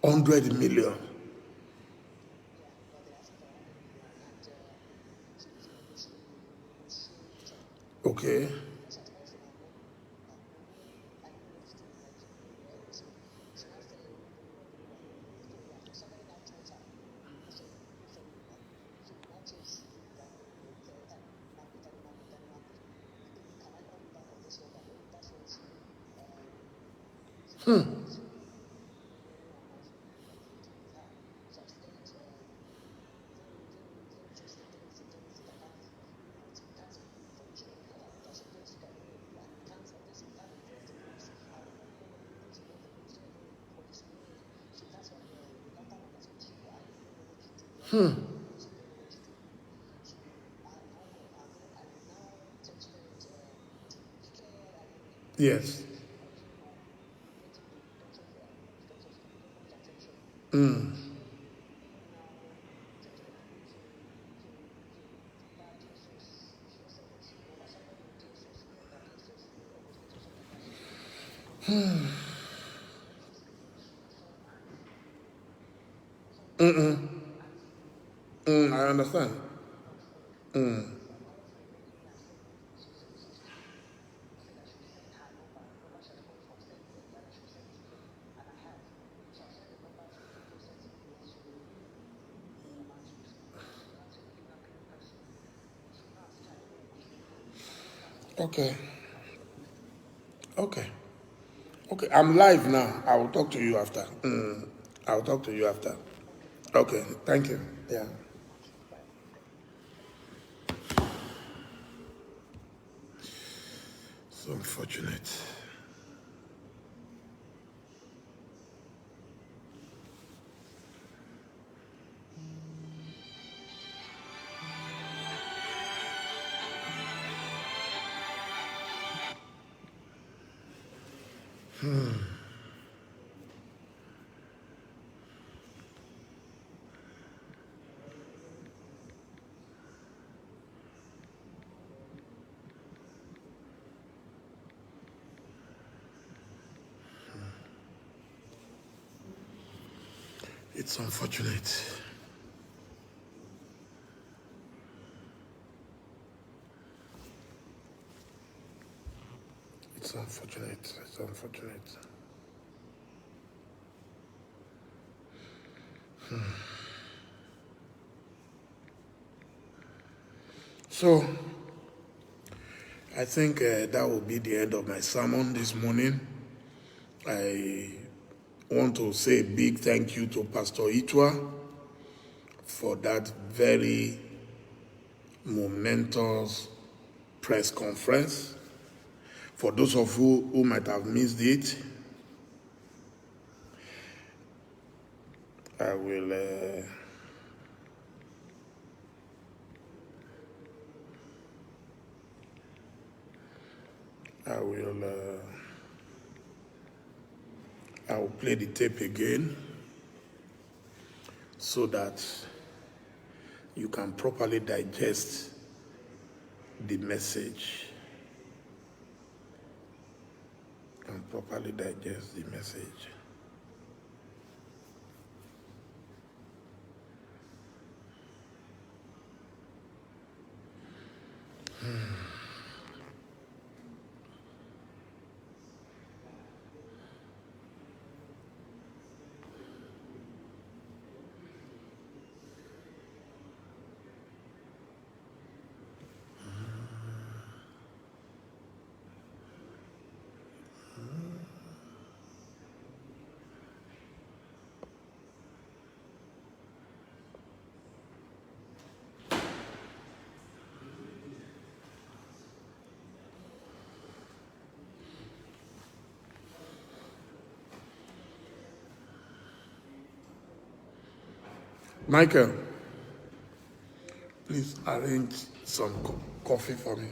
$100 million. Okay. Yes. I understand. Okay. Okay. Okay. I'm live now. I will talk to you after. I'll talk to you after. Okay. Thank you. Yeah. So unfortunate. It's unfortunate. It's unfortunate. It's unfortunate. So, I think that will be the end of my sermon this morning. I want to say a big thank you to Pastor Itwa for that very momentous press conference. For those of you who might have missed it, I will I will play the tape again so that you can properly digest the message. And properly digest the message. Michael, please arrange some coffee for me.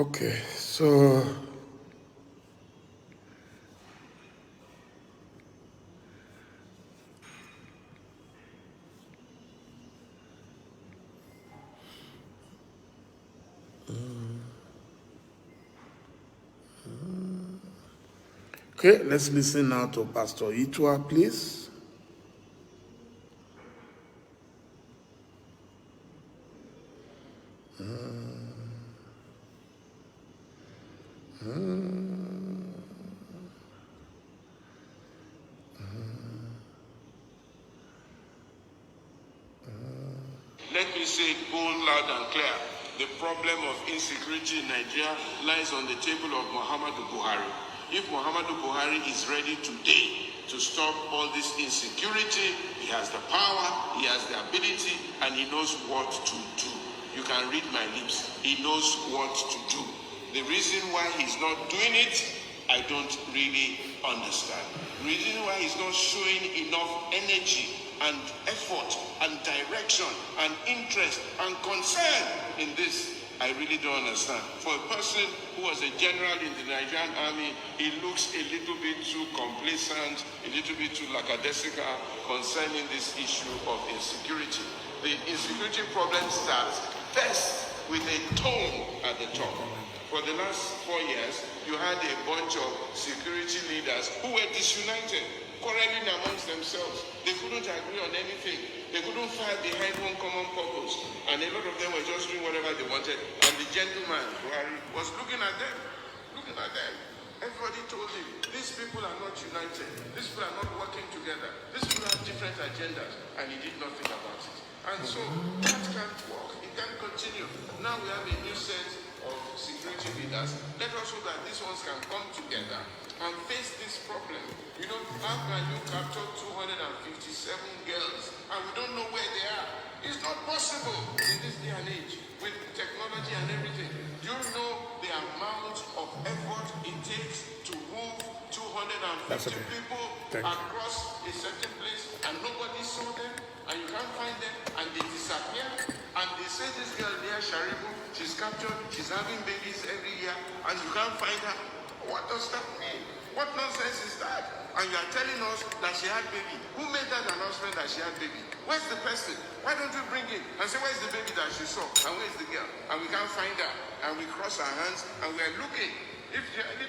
Okay, so okay, let's listen now to Pastor Itua, please. Let me say it bold, loud and clear. The problem of insecurity in Nigeria lies on the table of Muhammadu Buhari. If Muhammadu Buhari is ready today to stop all this insecurity, he has the power, he has the ability, and he knows what to do. You can read my lips. He knows what to do. The reason why he's not doing it, I don't really understand. The reason why he's not showing enough energy and effort and direction and interest and concern in this, I really don't understand. For a person who was a general in the Nigerian army, he looks a little bit too complacent, a little bit too lackadaisical concerning this issue of insecurity. The insecurity problem starts first with a tone at the top. For the last 4 years, you had a bunch of security leaders who were disunited, quarreling amongst themselves. They couldn't agree on anything. They couldn't fight behind one common purpose. And a lot of them were just doing whatever they wanted. And the gentleman, Buhari, was looking at them. Everybody told him, these people are not united. These people are not working together. These people have different agendas. And he did nothing about it. And so that can't work. It can't continue. Now we have a new set of security leaders. Let us hope that these ones can come together and face this problem. You know, how can you capture 257 girls and we don't know where they are? It's not possible in this day and age with technology and everything. Do you know the amount of effort it takes to move 250 people across a certain place and nobody saw them and you can't find them and they disappear? And they say this girl there, Sharibu, she's captured, she's having babies every year and you can't find her. What does that mean? What nonsense is that? And you are telling us that she had baby. Who made that announcement that she had baby? Where's the person? Why don't you bring him and say, where's the baby that she saw? And where's the girl? And we can't find her. And we cross our hands and we are looking. If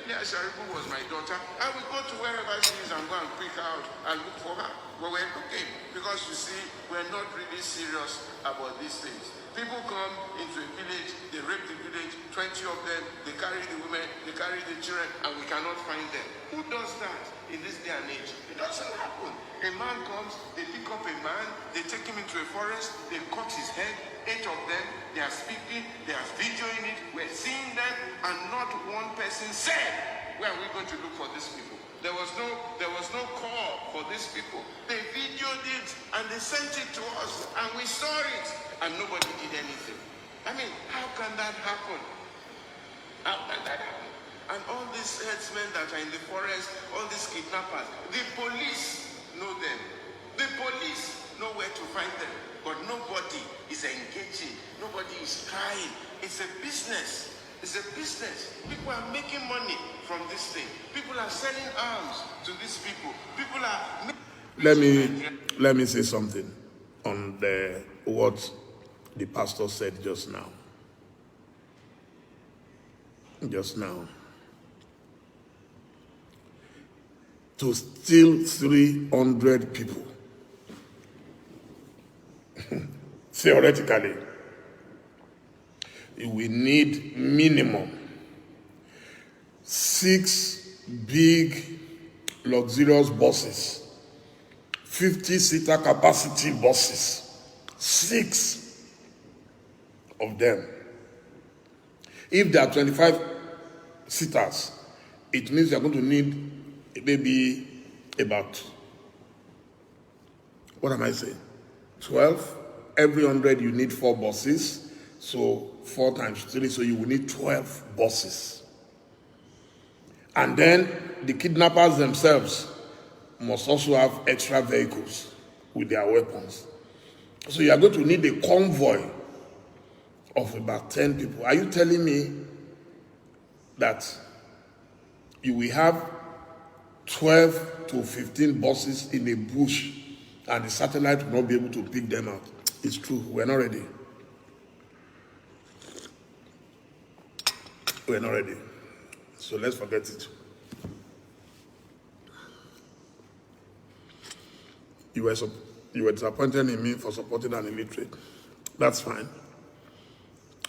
Nia Sharibu was my daughter, I would go to wherever she is and go and pick her out and look for her. But we're looking because you see, we're not really serious about these things. People come into a village, they rape the village, 20 of them, they carry the women, they carry the children, and we cannot find them. Who does that in this day and age? It doesn't happen. A man comes, they pick up a man, they take him into a forest, they cut his head, 8 of them, they are speaking, they are videoing it, we're seeing them, and not one person said, where are we going to look for these people? There was no call for these people. They videoed it and they sent it to us and we saw it and nobody did anything. I mean, how can that happen? How can that happen? And all these herdsmen that are in the forest, all these kidnappers, the police know them. The police know where to find them. But nobody is engaging. Nobody is trying. It's a business. It's a business. People are making money from this thing. People are selling arms to these people. People are... Let me say something on what the pastor said just now. To steal 300 people, theoretically, we need minimum 6 big luxurious buses, 50-seater capacity buses, 6 of them. If there are 25 seaters, it means you're going to need maybe about, what am I saying? 12. Every 100 you need 4 buses. So 4 times 3, so you will need 12 buses. And then the kidnappers themselves must also have extra vehicles with their weapons. So you are going to need a convoy of about 10 people. Are you telling me that you will have 12 to 15 buses in a bush and the satellite will not be able to pick them out. It's true. We're not ready. We're not ready. So let's forget it. You were disappointed in me for supporting an illiterate. That's fine.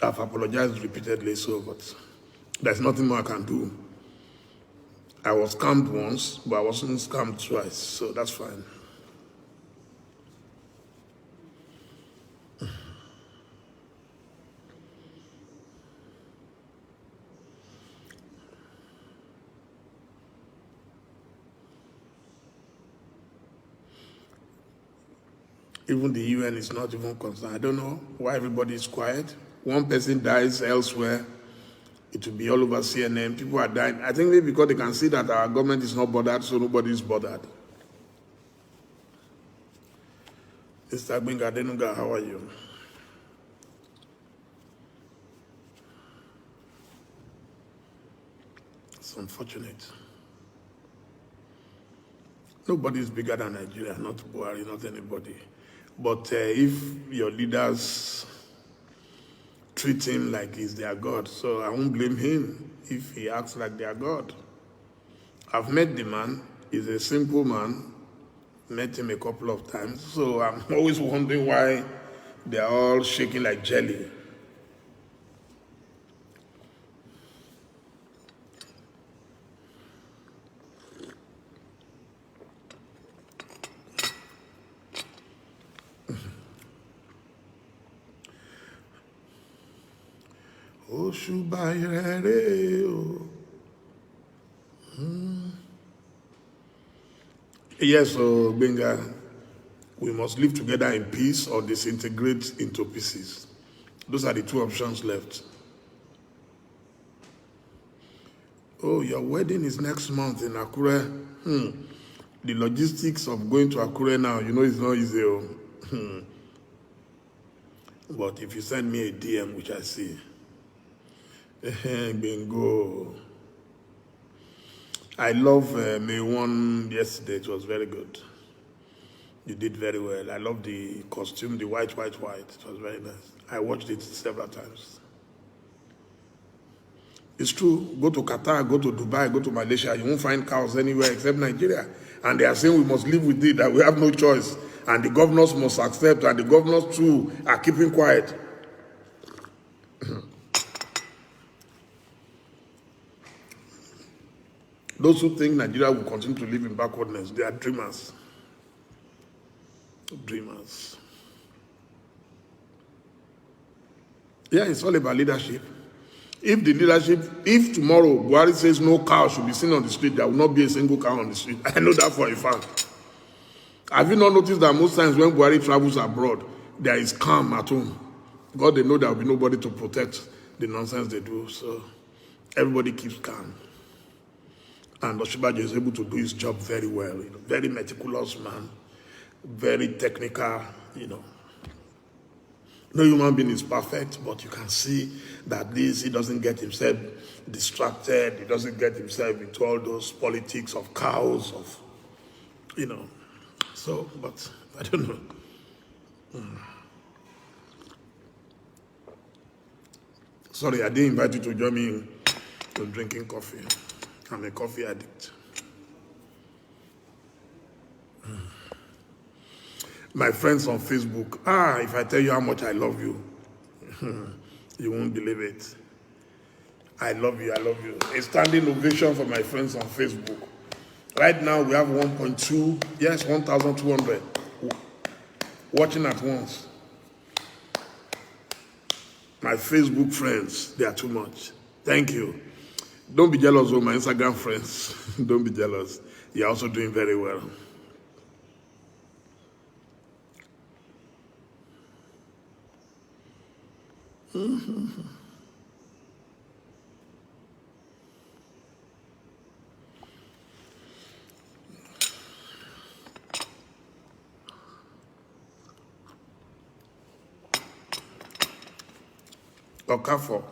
I've apologized repeatedly, but there's nothing more I can do. I was scammed once, but I wasn't scammed twice, so that's fine. Even the UN is not even concerned. I don't know why everybody is quiet. One person dies elsewhere, it will be all over CNN. People are dying. I think maybe because they can see that our government is not bothered, so nobody is bothered. Mr. Gbenga Adenuga, how are you? It's unfortunate. Nobody is bigger than Nigeria, not Buhari, not anybody. But if your leaders treat him like he's their God, so I won't blame him if he acts like their God. I've met the man. He's a simple man. Met him a couple of times. So I'm always wondering why they're all shaking like jelly. Yes, so Benga, we must live together in peace or disintegrate into pieces. Those are the two options left. Oh, your wedding is next month in Akure. The logistics of going to Akure now, you know, it's not easy. But if you send me a DM, which I see, bingo. I love May 1 yesterday. It was very good. You did very well. I love the costume, the white. It was very nice. I watched it several times. It's true. Go to Qatar, go to Dubai, go to Malaysia. You won't find cows anywhere except Nigeria. And they are saying we must live with it, that we have no choice. And the governors must accept, and the governors too are keeping quiet. Those who think Nigeria will continue to live in backwardness, they are dreamers. Dreamers. Yeah, it's all about leadership. If tomorrow Buhari says no cow should be seen on the street, there will not be a single cow on the street. I know that for a fact. Have you not noticed that most times when Buhari travels abroad, there is calm at home? God, they know there will be nobody to protect the nonsense they do, so everybody keeps calm. And Oshibajo is able to do his job very well. Very meticulous man, very technical, No human being is perfect, but you can see that he doesn't get himself distracted. He doesn't get himself into all those politics of cows, So, but I don't know. Sorry, I didn't invite you to join me in drinking coffee. I'm a coffee addict. My friends on Facebook, if I tell you how much I love you, you won't believe it. I love you. A standing ovation for my friends on Facebook. Right now we have 1,200 watching at once. My Facebook friends, they are too much. Thank you. Don't be jealous of my Instagram friends. Don't be jealous. You're also doing very well. Okafor.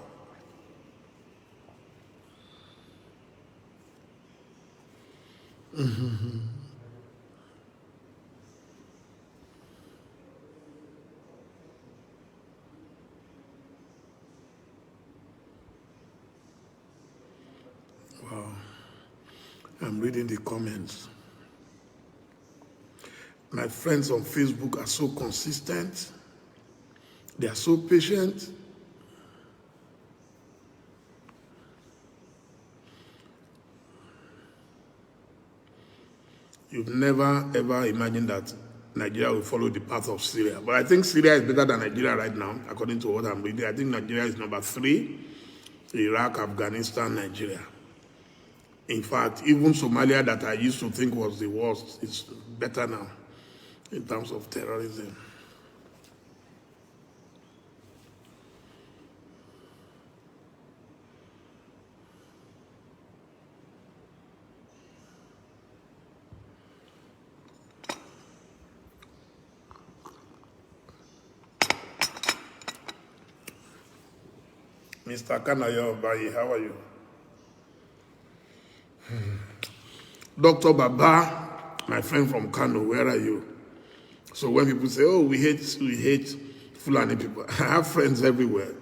Wow. I'm reading the comments. My friends on Facebook are so consistent. They are so patient. You've never ever imagined that Nigeria will follow the path of Syria. But I think Syria is better than Nigeria right now, according to what I'm reading. I think Nigeria is number 3. Iraq, Afghanistan, Nigeria. In fact, even Somalia, that I used to think was the worst, is better now in terms of terrorism. Mr. Kanayo Bayi, how are you? Dr. Baba, my friend from Kano, where are you? So when people say, oh, we hate Fulani people, I have friends everywhere.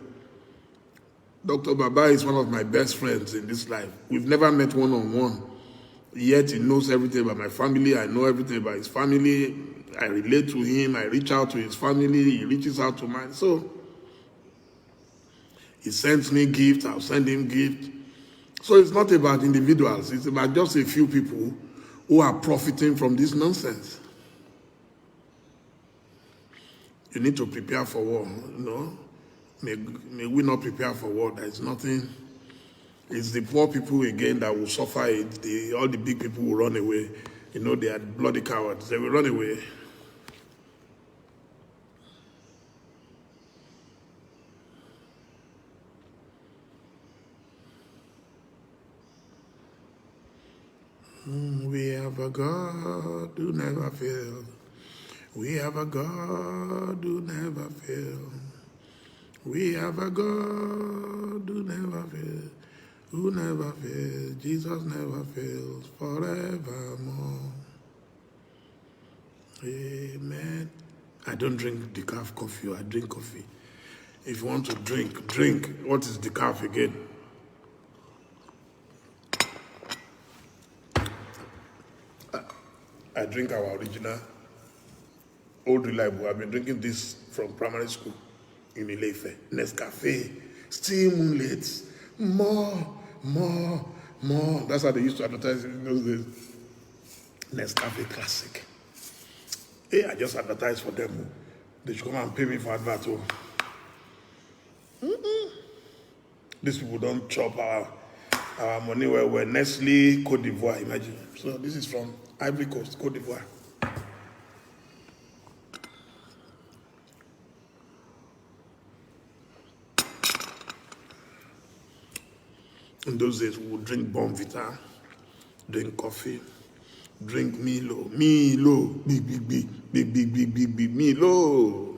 Dr. Baba is one of my best friends in this life. We've never met one-on-one, yet he knows everything about my family. I know everything about his family. I relate to him. I reach out to his family. He reaches out to mine. So he sends me gifts. I'll send him gifts. So it's not about individuals. It's about just a few people who are profiting from this nonsense. You need to prepare for war, you know. May we not prepare for war. There is nothing. It's the poor people again that will suffer it. All the big people will run away. You know, they are bloody cowards. They will run away. We have a God who never fails. We have a God who never fails. We have a God who never fails. Who never fails. Jesus never fails forevermore. Amen. I don't drink decaf coffee. I drink coffee. If you want to drink, drink. What is decaf again? I drink our original, old reliable. I've been drinking this from primary school in Ilefe. Nescafe, still moonlit, more. That's how they used to advertise in those days. Nescafe Classic. Hey, I just advertised for them. They should come and pay me for advert. These people don't chop our money where we're Nestle, Cote d'Ivoire, imagine. So this is from Ivory Coast, Cote d'Ivoire. In those days, we would drink Bonvita, drink coffee, drink Milo, big, Milo.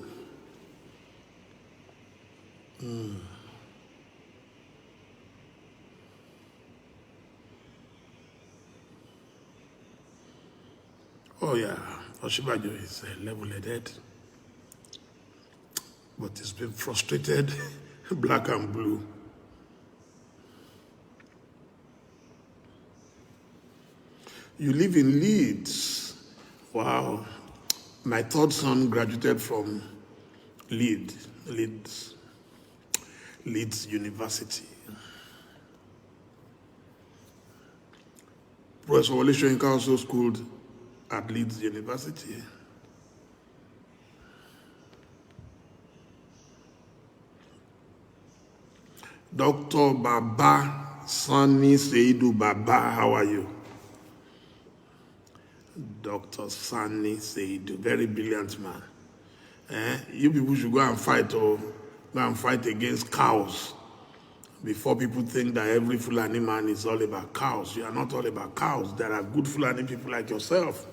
Oh yeah, Oshibajo is level-headed, but he's been frustrated, black and blue. You live in Leeds. Wow. My third son graduated from Leeds University. Professor Wole Soyinka also schooled at Leeds University. Dr. Baba Sani Seidu Baba, how are you? Dr. Sani Seidu, very brilliant man. You people should go and fight against cows before people think that every Fulani man is all about cows. You are not all about cows. There are good Fulani people like yourself.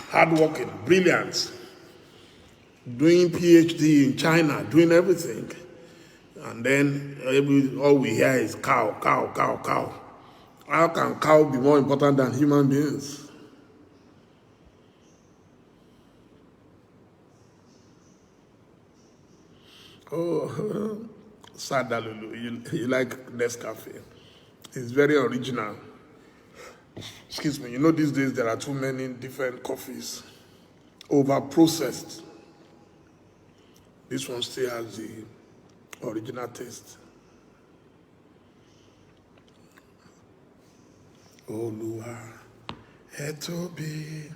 Hardworking, brilliant, doing PhD in China, doing everything. And then all we hear is cow. How can cow be more important than human beings? Oh, Sadalulu, you like Nescafe. It's very original. Excuse me, you know these days there are too many different coffees, over-processed. This one still has the original taste. Olúwa, ẹ tóbi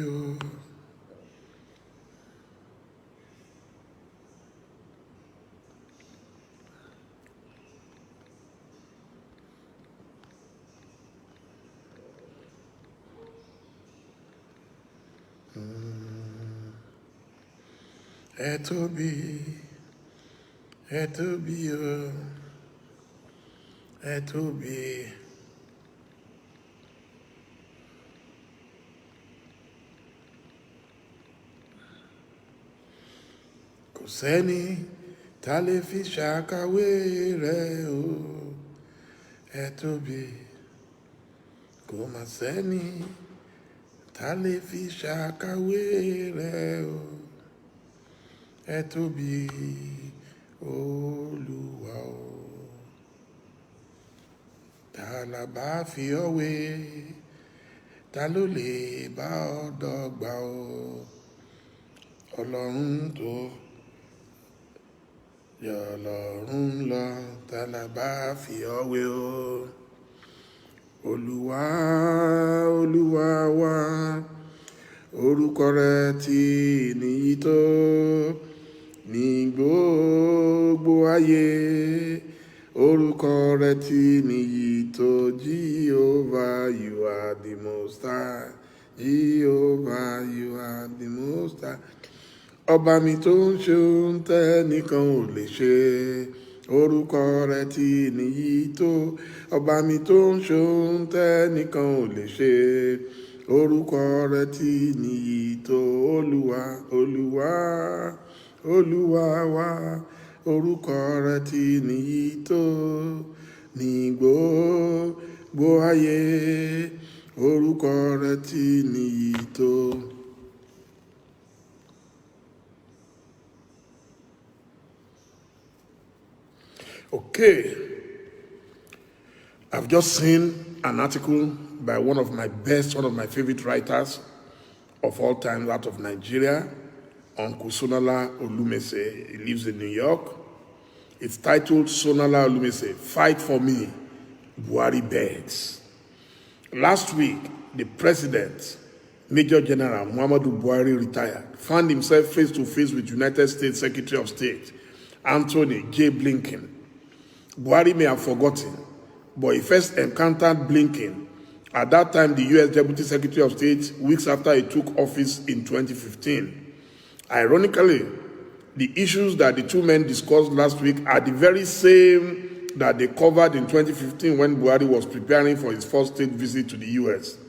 o. Ẹ tóbi o. Ẹ tóbi. Kò sẹ́ni tá lè fi ṣàkàwé rẹ̀ o. Ẹ tóbi. Kò mà sẹ́ni tá lè fi ṣàkàwé rẹ̀ o. Ẹ tóbi Olúwa o. Ta la bá fi ọ́ wé, ta ló lè bá ọ dọ́gba o. Ọlọ́run tó yọ Ọlọ́run lọ, ta la bá fi ọ́ wé o. Olúwa, Olúwa wa, orúkọ rẹ̀ ti níyì tó ní gbogbo ayé. Orúkọ rẹ̀ ti níyì tó, Jehovah, you are the most high. Jehovah, you are the most high. Ọba mi tó ń ṣe ohun tẹ́nìkan ò lè ṣe. Orúkọ rẹ̀ ti níyì tó. Ọba mi tó ń ṣe ohun tẹ́nìkan ò lè ṣe. Orúkọ rẹ̀ ti níyì tó. Olúwa, Olúwa, Olúwa wa. Orúkọ rẹ̀ ti níyì tó ní gbogbo ayé. Orúkọ rẹ̀ ti níyì tó. Okay, I've just seen an article by one of my favorite writers of all time out of Nigeria, Uncle Sonala Olumese. He lives in New York. It's titled Sonala Olumese, Fight for Me, Buhari Begs. Last week, the president, Major General Muhammadu Buhari, retired, found himself face to face with United States Secretary of State, Anthony J. Blinken. Buhari may have forgotten, but he first encountered Blinken at that time the U.S. Deputy Secretary of State, weeks after he took office in 2015. Ironically, the issues that the two men discussed last week are the very same that they covered in 2015 when Buhari was preparing for his first state visit to the U.S.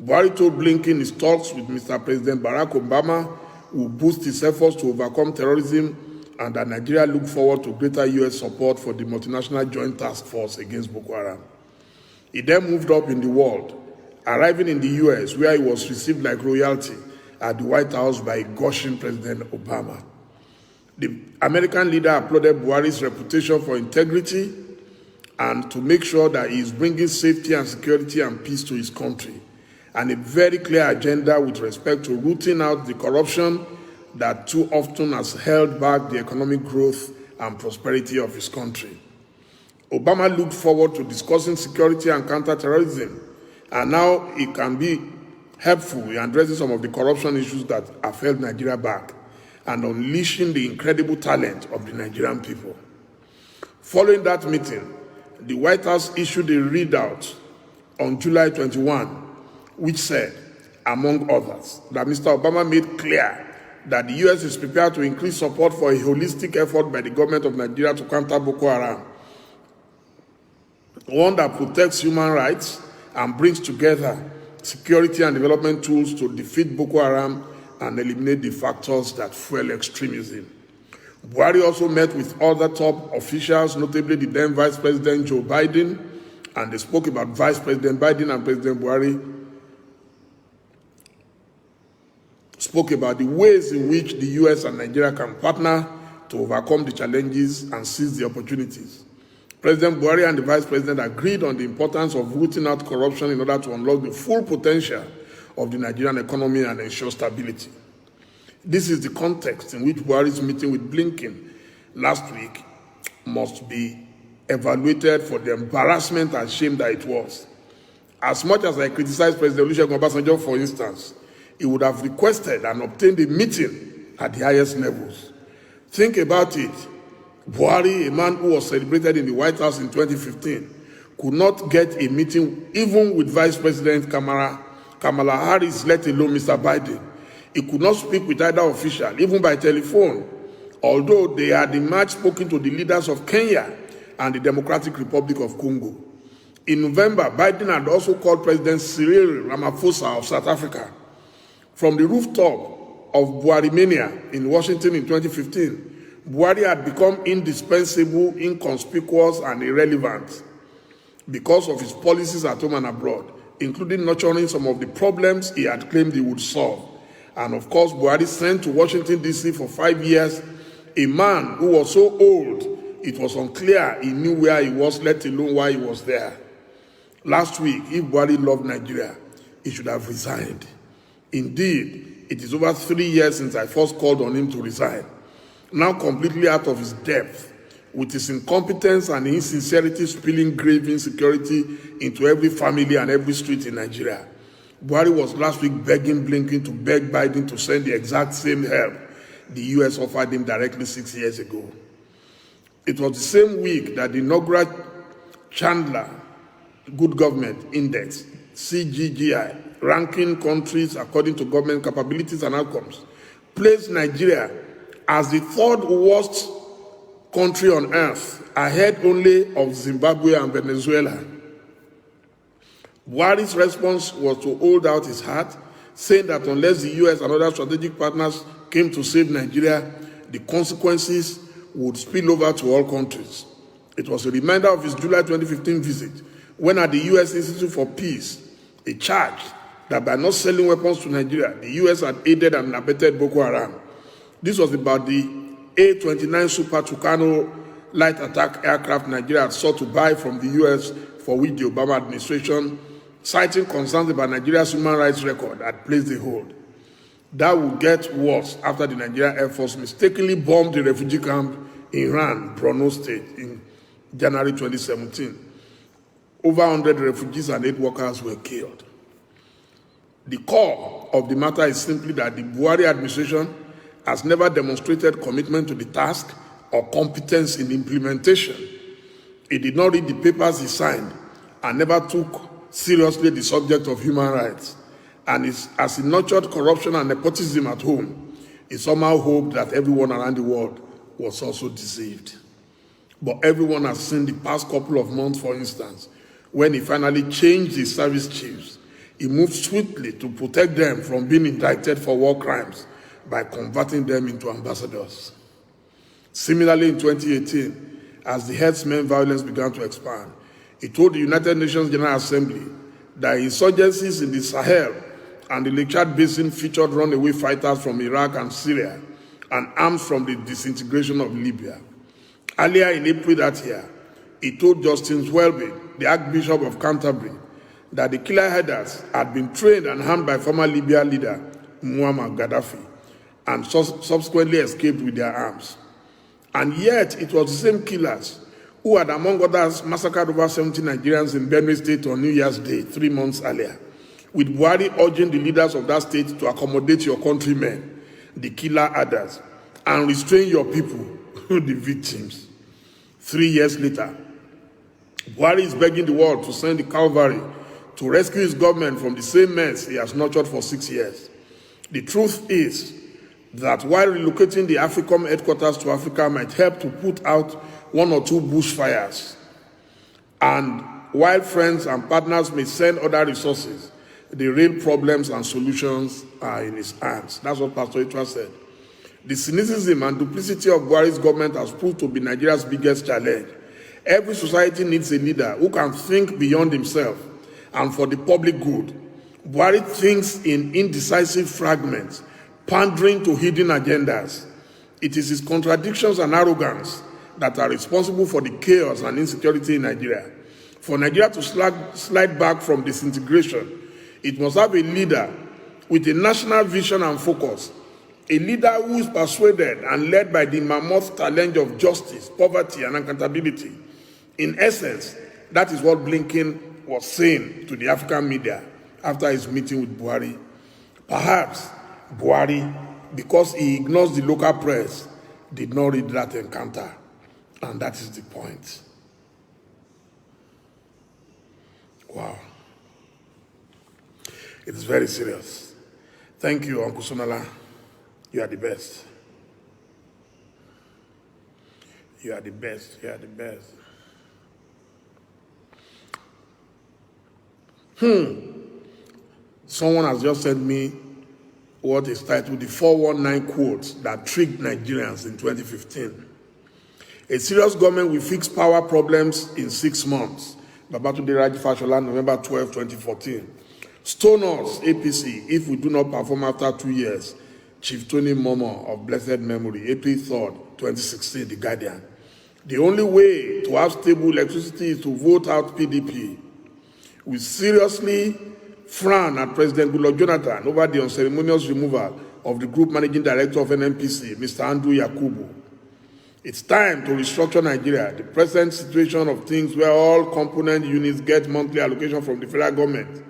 Buhari told Blinken his talks with Mr. President Barack Obama will boost his efforts to overcome terrorism and that Nigeria look forward to greater U.S. support for the multinational joint task force against Boko Haram. He then moved up in the world, arriving in the U.S., where he was received like royalty at the White House by gushing President Obama. The American leader applauded Buhari's reputation for integrity and to make sure that he is bringing safety and security and peace to his country, and a very clear agenda with respect to rooting out the corruption that too often has held back the economic growth and prosperity of his country. Obama looked forward to discussing security and counterterrorism, and now it can be helpful in addressing some of the corruption issues that have held Nigeria back and unleashing the incredible talent of the Nigerian people. Following that meeting, the White House issued a readout on July 21, which said, among others, that Mr. Obama made clear that the U.S. is prepared to increase support for a holistic effort by the government of Nigeria to counter Boko Haram, one that protects human rights and brings together security and development tools to defeat Boko Haram and eliminate the factors that fuel extremism. Buhari also met with other top officials, notably the then Vice President Joe Biden, and they spoke about Vice President Biden and President Buhari spoke about the ways in which the US and Nigeria can partner to overcome the challenges and seize the opportunities. President Buhari and the Vice President agreed on the importance of rooting out corruption in order to unlock the full potential of the Nigerian economy and ensure stability. This is the context in which Buhari's meeting with Blinken last week must be evaluated for the embarrassment and shame that it was. As much as I criticize President Olusegun Obasanjo, for instance, he would have requested and obtained a meeting at the highest levels. Think about it. Buhari, a man who was celebrated in the White House in 2015, could not get a meeting even with Vice President Kamala Harris, let alone Mr. Biden. He could not speak with either official, even by telephone, although they had in March spoken to the leaders of Kenya and the Democratic Republic of Congo. In November, Biden had also called President Cyril Ramaphosa of South Africa. From the rooftop of Buhari Mania in Washington in 2015, Buhari had become indispensable, inconspicuous, and irrelevant because of his policies at home and abroad, including nurturing some of the problems he had claimed he would solve. And of course, Buhari sent to Washington, D.C. for 5 years a man who was so old, it was unclear he knew where he was, let alone why he was there. Last week, if Buhari loved Nigeria, he should have resigned. Indeed, it is over 3 years since I first called on him to resign. Now completely out of his depth, with his incompetence and insincerity spilling grave insecurity into every family and every street in Nigeria. Buhari was last week begging Blinken to beg Biden to send the exact same help the US offered him directly 6 years ago. It was the same week that the inaugural Chandler Good Government Index, CGGI, ranking countries according to government capabilities and outcomes, placed Nigeria as the third worst country on earth, ahead only of Zimbabwe and Venezuela. Buhari's response was to hold out his heart, saying that unless the US and other strategic partners came to save Nigeria, the consequences would spill over to all countries. It was a reminder of his July 2015 visit, when at the US Institute for Peace, he charged that by not selling weapons to Nigeria, the US had aided and abetted Boko Haram. This was about the A-29 Super Tucano light attack aircraft Nigeria had sought to buy from the US, for which the Obama administration, citing concerns about Nigeria's human rights record, had placed a hold. That would get worse after the Nigerian Air Force mistakenly bombed the refugee camp in Ran, Borno State, in January 2017. Over 100 refugees and aid workers were killed. The core of the matter is simply that the Buhari administration has never demonstrated commitment to the task or competence in implementation. He did not read the papers he signed and never took seriously the subject of human rights. And as he nurtured corruption and nepotism at home, he somehow hoped that everyone around the world was also deceived. But everyone has seen the past couple of months, for instance, when he finally changed his service chiefs. He moved swiftly to protect them from being indicted for war crimes by converting them into ambassadors. Similarly, in 2018, as the herdsmen violence began to expand, he told the United Nations General Assembly that insurgencies in the Sahel and the Lake Chad Basin featured runaway fighters from Iraq and Syria and arms from the disintegration of Libya. Earlier in April that year, he told Justin Welby, the Archbishop of Canterbury, that the killer headers had been trained and harmed by former Libya leader Muammar Gaddafi and subsequently escaped with their arms. And yet, it was the same killers who had, among others, massacred over 70 Nigerians in Benue State on New Year's Day 3 months earlier, with Buhari urging the leaders of that state to accommodate your countrymen, the killer others, and restrain your people, the victims. 3 years later, Buhari is begging the world to send the cavalry to rescue his government from the same mess he has nurtured for 6 years. The truth is that while relocating the AFRICOM headquarters to Africa might help to put out 1 or 2 bushfires, and while friends and partners may send other resources, the real problems and solutions are in his hands. That's what Pastor Itra said. The cynicism and duplicity of Buhari's government has proved to be Nigeria's biggest challenge. Every society needs a leader who can think beyond himself and for the public good. Buhari thinks in indecisive fragments, pandering to hidden agendas. It is his contradictions and arrogance that are responsible for the chaos and insecurity in Nigeria. For Nigeria to slide back from disintegration, it must have a leader with a national vision and focus, a leader who is persuaded and led by the mammoth challenge of justice, poverty, and accountability. In essence, that is what Blinken was saying to the African media after his meeting with Buhari. Perhaps Buhari, because he ignores the local press, did not read that encounter. And that is the point. Wow. It is very serious. Thank you, Uncle Sonala. You are the best. You are the best. You are the best. Someone has just sent me what is titled the 419 quotes that tricked Nigerians in 2015. A serious government will fix power problems in 6 months. Babatunde Raji Fashola, November 12, 2014. Stone us, APC, if we do not perform after 2 years. Chief Tony Momo of blessed memory, April 3rd, 2016, The Guardian. The only way to have stable electricity is to vote out PDP. We seriously frown at President Goodluck Jonathan over the unceremonious removal of the group managing director of NNPC, Mr. Andrew Yakubu. It's time to restructure Nigeria. The present situation of things where all component units get monthly allocation from the federal government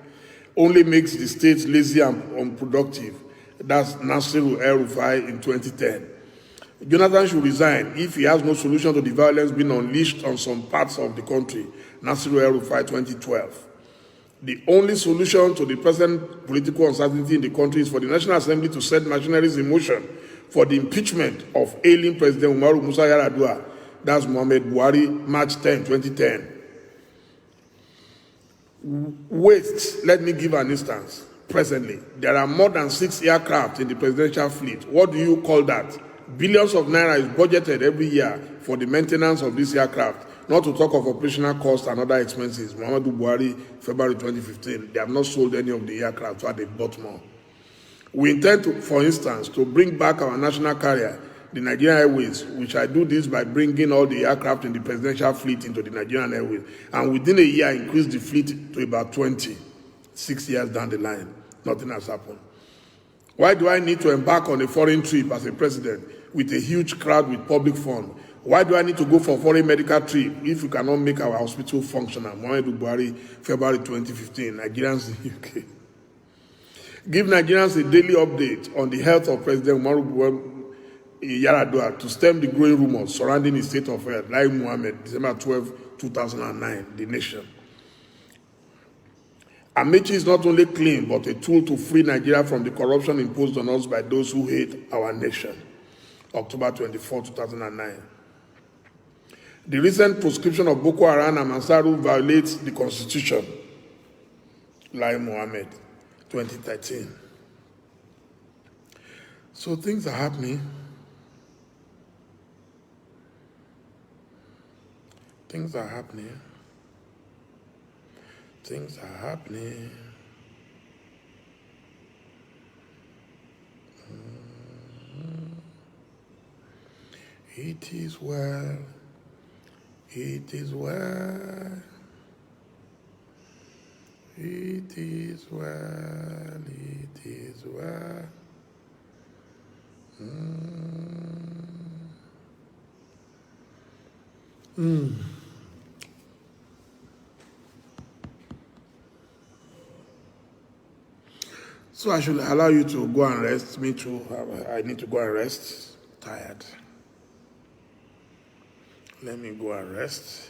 only makes the state lazy and unproductive. That's Nasiru El-Rufai in 2010. Jonathan should resign if he has no solution to the violence being unleashed on some parts of the country. Nasiru El-Rufai, 2012. The only solution to the present political uncertainty in the country is for the National Assembly to set machineries in motion for the impeachment of ailing President Umaru Musa Yar'Adua. That's Muhammad Buhari, March 10, 2010. Waste, let me give an instance. Presently, there are more than 6 aircraft in the presidential fleet. What do you call that? Billions of naira is budgeted every year for the maintenance of these aircraft, not to talk of operational costs and other expenses. Muhammadu Buhari, February 2015, they have not sold any of the aircraft, so they bought more. We intend to, for instance, to bring back our national carrier, the Nigerian Airways, which I do this by bringing all the aircraft in the presidential fleet into the Nigerian Airways, and within a year increase the fleet to about 20. 6 years down the line, nothing has happened. Why do I need to embark on a foreign trip as a president with a huge crowd with public funds? Why do I need to go for a foreign medical trip if we cannot make our hospital functional? Muhammadu Buhari, February 2015, Nigerians in the UK. Give Nigerians a daily update on the health of President Umaru Yar'Adua to stem the growing rumors surrounding his state of health. Dele Muhamod, December 12, 2009, The Nation. Amechi is not only clean, but a tool to free Nigeria from the corruption imposed on us by those who hate our nation. October 24, 2009. The recent proscription of Boko Haram and Mansaru violates the Constitution. Dele Muhamod, 2013. So things are happening. Things are happening. Things are happening. It is well. It is well. It is well. It is well. So I should allow you to go and rest. Me too. I need to go and rest. Tired. Let me go and rest.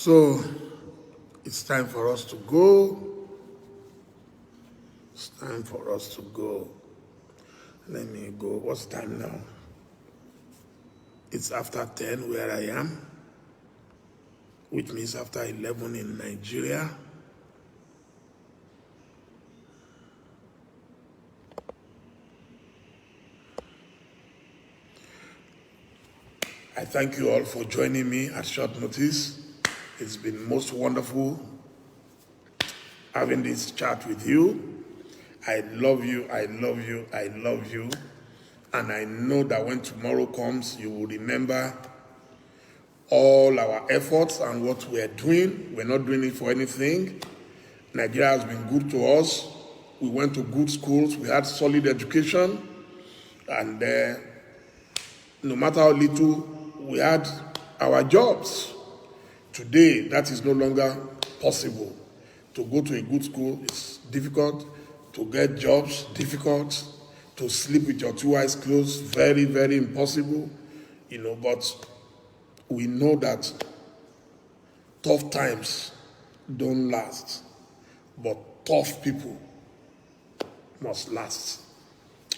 So it's time for us to go. It's time for us to go. Let me go. What's time now? It's after 10 where I am, which means after 11 in Nigeria. I thank you all for joining me at short notice. It's been most wonderful having this chat with you. I love you, I love you, I love you. And I know that when tomorrow comes, you will remember all our efforts and what we are doing. We're not doing it for anything. Nigeria has been good to us. We went to good schools. We had solid education. And no matter how little, we had our jobs. Today, that is no longer possible. To go to a good school is difficult. To get jobs, difficult. To sleep with your two eyes closed, very, very impossible. But we know that tough times don't last. But tough people must last.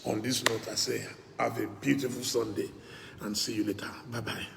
On this note, I say, have a beautiful Sunday and see you later. Bye-bye.